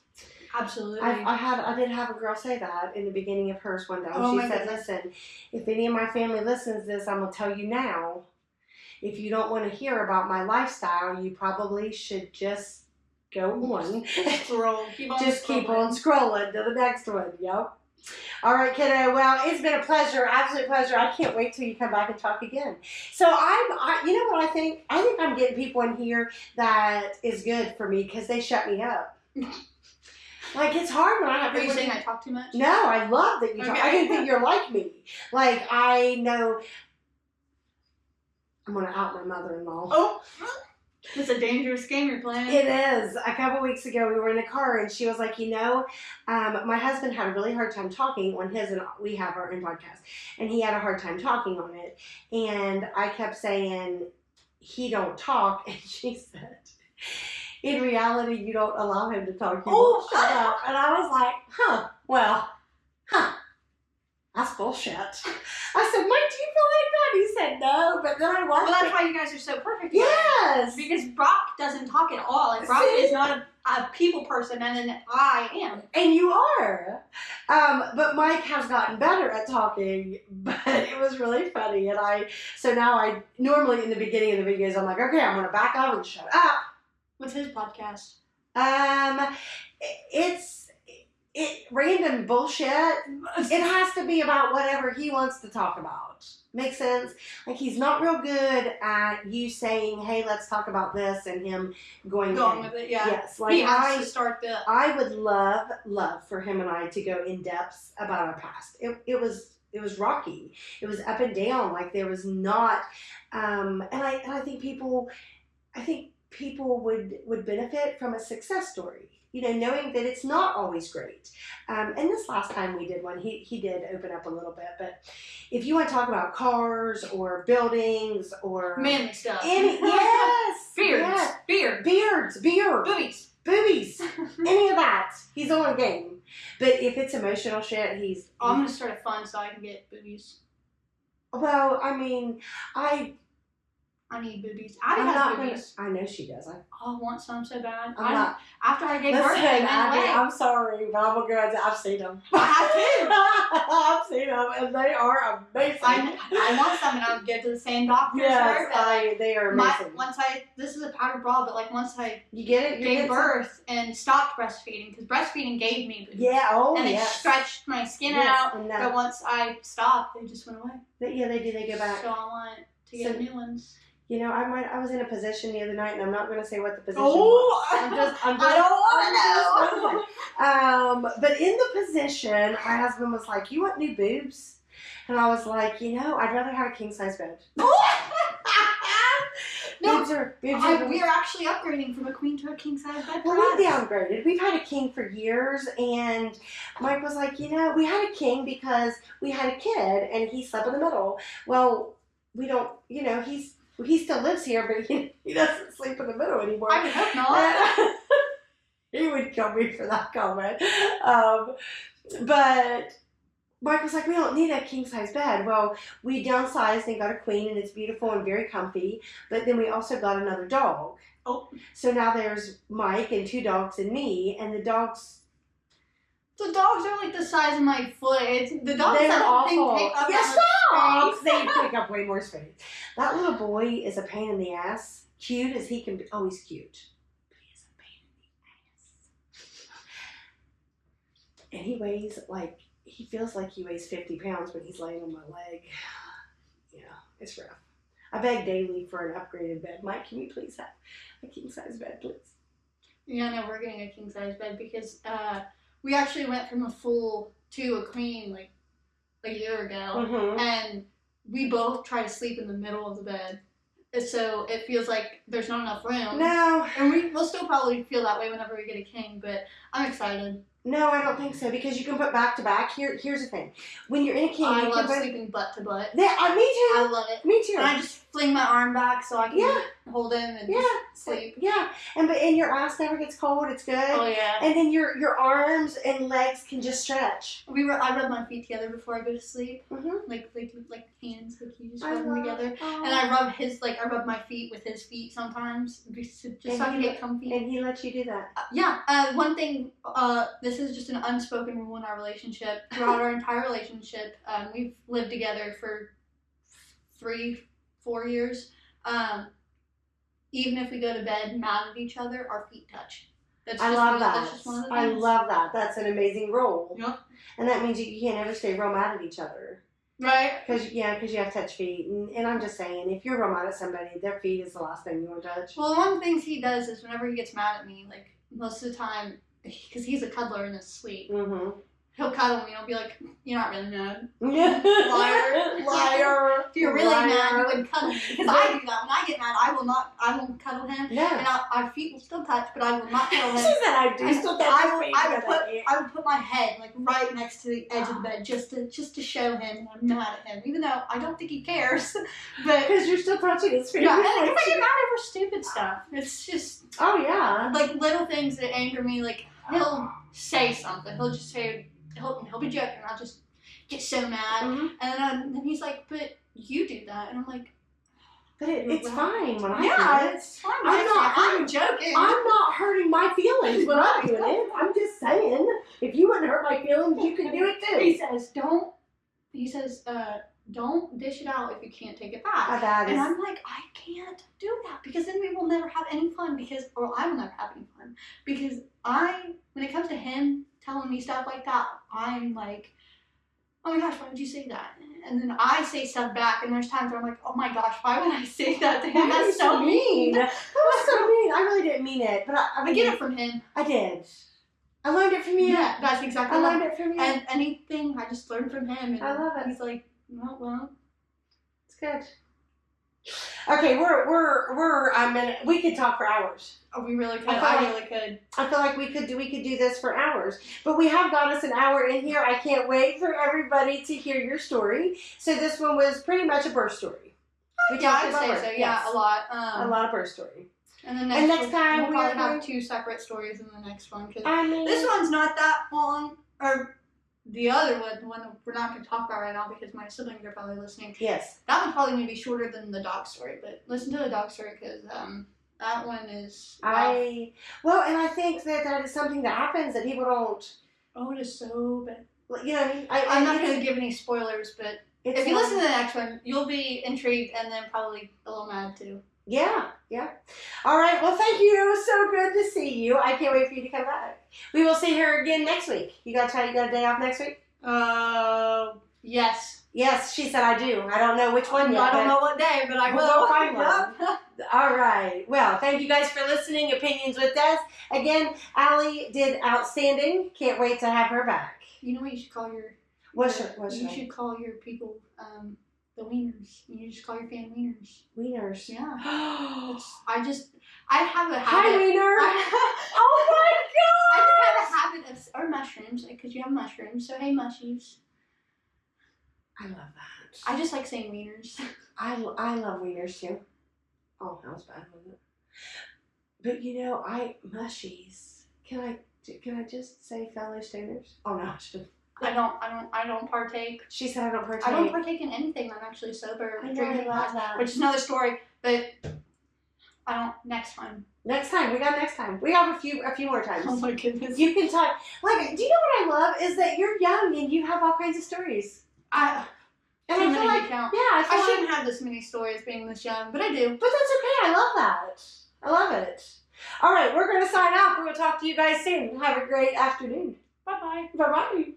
Speaker 2: Absolutely.
Speaker 1: I did have a girl say that in the beginning of hers one day. She said, listen, if any of my family listens to this, I'm going to tell you now, if you don't want to hear about my lifestyle, you probably should just go on.
Speaker 2: Scroll. Keep on
Speaker 1: scrolling to the next one. Yep. All right, kiddo. Well, it's been a pleasure, absolute pleasure. I can't wait till you come back and talk again. So you know what I think? I think I'm getting people in here that is good for me because they shut me up. Like, it's hard when I have...
Speaker 2: Are you saying I talk too much?
Speaker 1: No, I love that you talk. I didn't think you're like me. Like, I know... I'm going to out my mother-in-law.
Speaker 2: Oh! It's a dangerous game you're playing.
Speaker 1: It is. A couple weeks ago, we were in a car, and she was like, my husband had a really hard time talking on his, and we have our own podcast, and he had a hard time talking on it. And I kept saying, he don't talk, and she said, in reality, you don't allow him to talk. You won't shut up. And I was like, that's bullshit. I said, Mike, do you feel like that? He said, no, but then I watched
Speaker 2: Well, that's why you guys are so perfect.
Speaker 1: Yes.
Speaker 2: Because Brock doesn't talk at all. Like, Brock is not a people person, and then I am.
Speaker 1: And you are. But Mike has gotten better at talking, but it was really funny. And so now I, normally in the beginning of the videos, I'm like, okay, I'm going to back up and shut up.
Speaker 2: What's his podcast?
Speaker 1: It's random bullshit. It has to be about whatever he wants to talk about. Makes sense? Like, he's not real good at you saying, hey, let's talk about this, and him going
Speaker 2: with it, yeah.
Speaker 1: Yes. Like,
Speaker 2: he has to start the...
Speaker 1: I would love for him and I to go in depth about our past. It was rocky. It was up and down. Like, there was not, and I think people would benefit from a success story. Knowing that it's not always great. And this last time we did one, he did open up a little bit. But if you want to talk about cars or buildings or...
Speaker 2: manly stuff.
Speaker 1: Yes!
Speaker 2: Beards.
Speaker 1: Yes.
Speaker 2: Beards.
Speaker 1: Boobies. Any of that. He's on game. But if it's emotional shit,
Speaker 2: I'm going to start a fund so I can get boobies.
Speaker 1: Well, I mean, I
Speaker 2: need boobies. Addie has boobies.
Speaker 1: I know she does. I
Speaker 2: want some so bad.
Speaker 1: After
Speaker 2: I gave birth,
Speaker 1: I'm sorry, but I'm going to go. I've seen them.
Speaker 2: I have too.
Speaker 1: I've seen them, and they are amazing.
Speaker 2: I want some, and I would go to the same doctor.
Speaker 1: Yes, they are amazing.
Speaker 2: This is a powdered bra, but like once I
Speaker 1: gave
Speaker 2: birth and stopped breastfeeding, because breastfeeding gave me boobies.
Speaker 1: Yeah,
Speaker 2: and it stretched my skin out. But once I stopped, they just went away.
Speaker 1: Yeah, they do. They go back.
Speaker 2: So I want to get new ones.
Speaker 1: I was in a position the other night, and I'm not going to say what the position was. I don't want to know. But in the position, my husband was like, "You want new boobs?" And I was like, I'd rather have a king size bed. Boobs are
Speaker 2: we are actually upgrading from a queen to a king size bed.
Speaker 1: Well, we downgraded. We've had a king for years, and Mike was like, we had a king because we had a kid, and he slept in the middle. Well, we don't. He still lives here, but he doesn't sleep in the middle anymore.
Speaker 2: I would hope not.
Speaker 1: He would kill me for that comment. But Mike was like, we don't need a king-size bed. Well, we downsized and got a queen, and it's beautiful and very comfy. But then we also got another dog.
Speaker 2: Oh.
Speaker 1: So now there's Mike and 2 dogs and me, and the dogs...
Speaker 2: The dogs are like the size of my foot. The dogs
Speaker 1: They're awful.
Speaker 2: Take up
Speaker 1: dogs! They take up way more space. That little boy is a pain in the ass. Cute as he can be. Oh, he's cute. But he is a pain in the ass. And he weighs he feels like he weighs 50 pounds when he's laying on my leg. Yeah, it's rough. I beg daily for an upgraded bed. Mike, can you please have a king-size bed, please?
Speaker 2: Yeah, no, we're getting a king-size bed because we actually went from a full to a queen like a year ago, and we both try to sleep in the middle of the bed, so it feels like there's not enough room.
Speaker 1: No,
Speaker 2: and we'll still probably feel that way whenever we get a king, but I'm excited.
Speaker 1: No, I don't think so, because you can put back to back. Here's the thing: when you're in a king,
Speaker 2: I
Speaker 1: you
Speaker 2: love
Speaker 1: can put
Speaker 2: sleeping butt to butt.
Speaker 1: Yeah, me too.
Speaker 2: I love it.
Speaker 1: Me too.
Speaker 2: And I just fling my arm back so I can hold him and just sleep.
Speaker 1: Yeah, and your ass never gets cold. It's good.
Speaker 2: Oh yeah.
Speaker 1: And then your arms and legs can just stretch.
Speaker 2: I rub my feet together before I go to sleep. Like hands, like you just rub them together. And I rub my feet with his feet sometimes, just so I can get comfy.
Speaker 1: And he lets you do that.
Speaker 2: Yeah. One thing. This is just an unspoken rule in our relationship. Throughout our entire relationship, we've lived together for 3-4 years. Even if we go to bed mad at each other, our feet touch.
Speaker 1: I love that.
Speaker 2: That's just one of the things.
Speaker 1: I love that. That's an amazing rule.
Speaker 2: Yep.
Speaker 1: And that means you can't ever stay real mad at each other.
Speaker 2: Right.
Speaker 1: Because you have touch feet. And I'm just saying, if you're real mad at somebody, their feet is the last thing you want to touch.
Speaker 2: Well, one of the things he does is whenever he gets mad at me, like most of the time, because he's a cuddler in his sleep.
Speaker 1: Mm-hmm.
Speaker 2: He'll cuddle me. I'll be like, "You're not really mad,
Speaker 1: Liar, liar.
Speaker 2: If you're really
Speaker 1: liar.
Speaker 2: mad, you wouldn't cuddle me." Because I do that. When I get mad, I won't cuddle him.
Speaker 1: No.
Speaker 2: And our feet will still touch, but I will not cuddle him.
Speaker 1: She said I do. Still
Speaker 2: I would put my head like right next to the edge of the bed just to show him I'm mad at him, even though I don't think he cares. But
Speaker 1: because you're still touching his face.
Speaker 2: yeah, and I get mad over stupid stuff. It's just like little things that anger me. Like he'll say something. He'll just say he'll be joking. I'll just get so mad, and then he's like, "But you do that," and I'm like.
Speaker 1: But it's fine when I do it.
Speaker 2: It's fine.
Speaker 1: I'm
Speaker 2: joking.
Speaker 1: I'm not hurting my feelings when I'm doing it. I'm just saying, if you wouldn't hurt my feelings, you can do it too.
Speaker 2: He says, don't dish it out if you can't take it back. And I'm like, I can't do that because then we will never have any fun or I will never have any fun because when it comes to him telling me stuff like that, I'm like, oh my gosh, why would you say that? And then I say stuff back, and there's times where I'm like, oh my gosh, why would I say that to him? That's so mean.
Speaker 1: That was so mean. I really didn't mean it, but
Speaker 2: I get it from him.
Speaker 1: I did. I learned it from you.
Speaker 2: Yeah, that's exactly
Speaker 1: I learned it from you.
Speaker 2: And anything, I just learned from him. And
Speaker 1: I love it.
Speaker 2: He's like, well.
Speaker 1: It's good. Okay, we could talk for hours.
Speaker 2: Oh, we really could. I really could.
Speaker 1: I feel like we could do this for hours. But we have got us an hour in here. I can't wait for everybody to hear your story. So this one was pretty much a birth story.
Speaker 2: I'd say so. Yeah, a lot.
Speaker 1: A lot of birth story.
Speaker 2: And the next time we'll probably have 2 separate stories in the next one. Cause this one's not that long. Or the other one, the one that we're not going to talk about right now because my siblings are probably listening.
Speaker 1: Yes.
Speaker 2: That one's probably going to be shorter than the dog story. But listen to the dog story because that one is rough.
Speaker 1: And I think that is something that happens that people don't.
Speaker 2: Oh, it is so bad.
Speaker 1: You know what I mean?
Speaker 2: I'm not going to give any spoilers, but if you listen to the next one, you'll be intrigued and then probably a little mad too.
Speaker 1: Yeah. All right. Well, thank you. So good to see you. I can't wait for you to come back. We will see her again next week. You got a day off next week?
Speaker 2: Yes.
Speaker 1: Yes, she said I do. I don't know which one yet.
Speaker 2: I don't know what day, but I will.
Speaker 1: We'll find one. All right. Well, thank you guys for listening. Opinions with DEZ. Again, Ally did outstanding. Can't wait to have her back.
Speaker 2: You know what you should call your...
Speaker 1: You
Speaker 2: should call your people the wieners. You just call your fan wieners.
Speaker 1: Wieners.
Speaker 2: Yeah. I have a habit.
Speaker 1: Hi, wiener. Oh my God.
Speaker 2: I just have a habit of, or mushrooms, because you have mushrooms. So hey, mushies.
Speaker 1: I love that.
Speaker 2: I just like saying wieners.
Speaker 1: I love wieners too. Oh, that was bad, wasn't it? But mushies. Can I just say fellow stoners? Oh no, I shouldn't.
Speaker 2: I don't partake.
Speaker 1: She said I don't partake.
Speaker 2: I don't partake in anything. I'm actually sober.
Speaker 1: I know, I love that.
Speaker 2: Which is another story, but I don't. Next time.
Speaker 1: Next time. We got next time. We have a few more times.
Speaker 2: Oh my goodness.
Speaker 1: You can talk. Like, do you know what I love is that you're young and you have all kinds of stories. I feel like, I
Speaker 2: shouldn't have this many stories being this young, but I do.
Speaker 1: But that's okay. I love that. I love it. All right, we're going to sign off. We're going to talk to you guys soon. Have a great afternoon.
Speaker 2: Bye-bye.
Speaker 1: Bye-bye.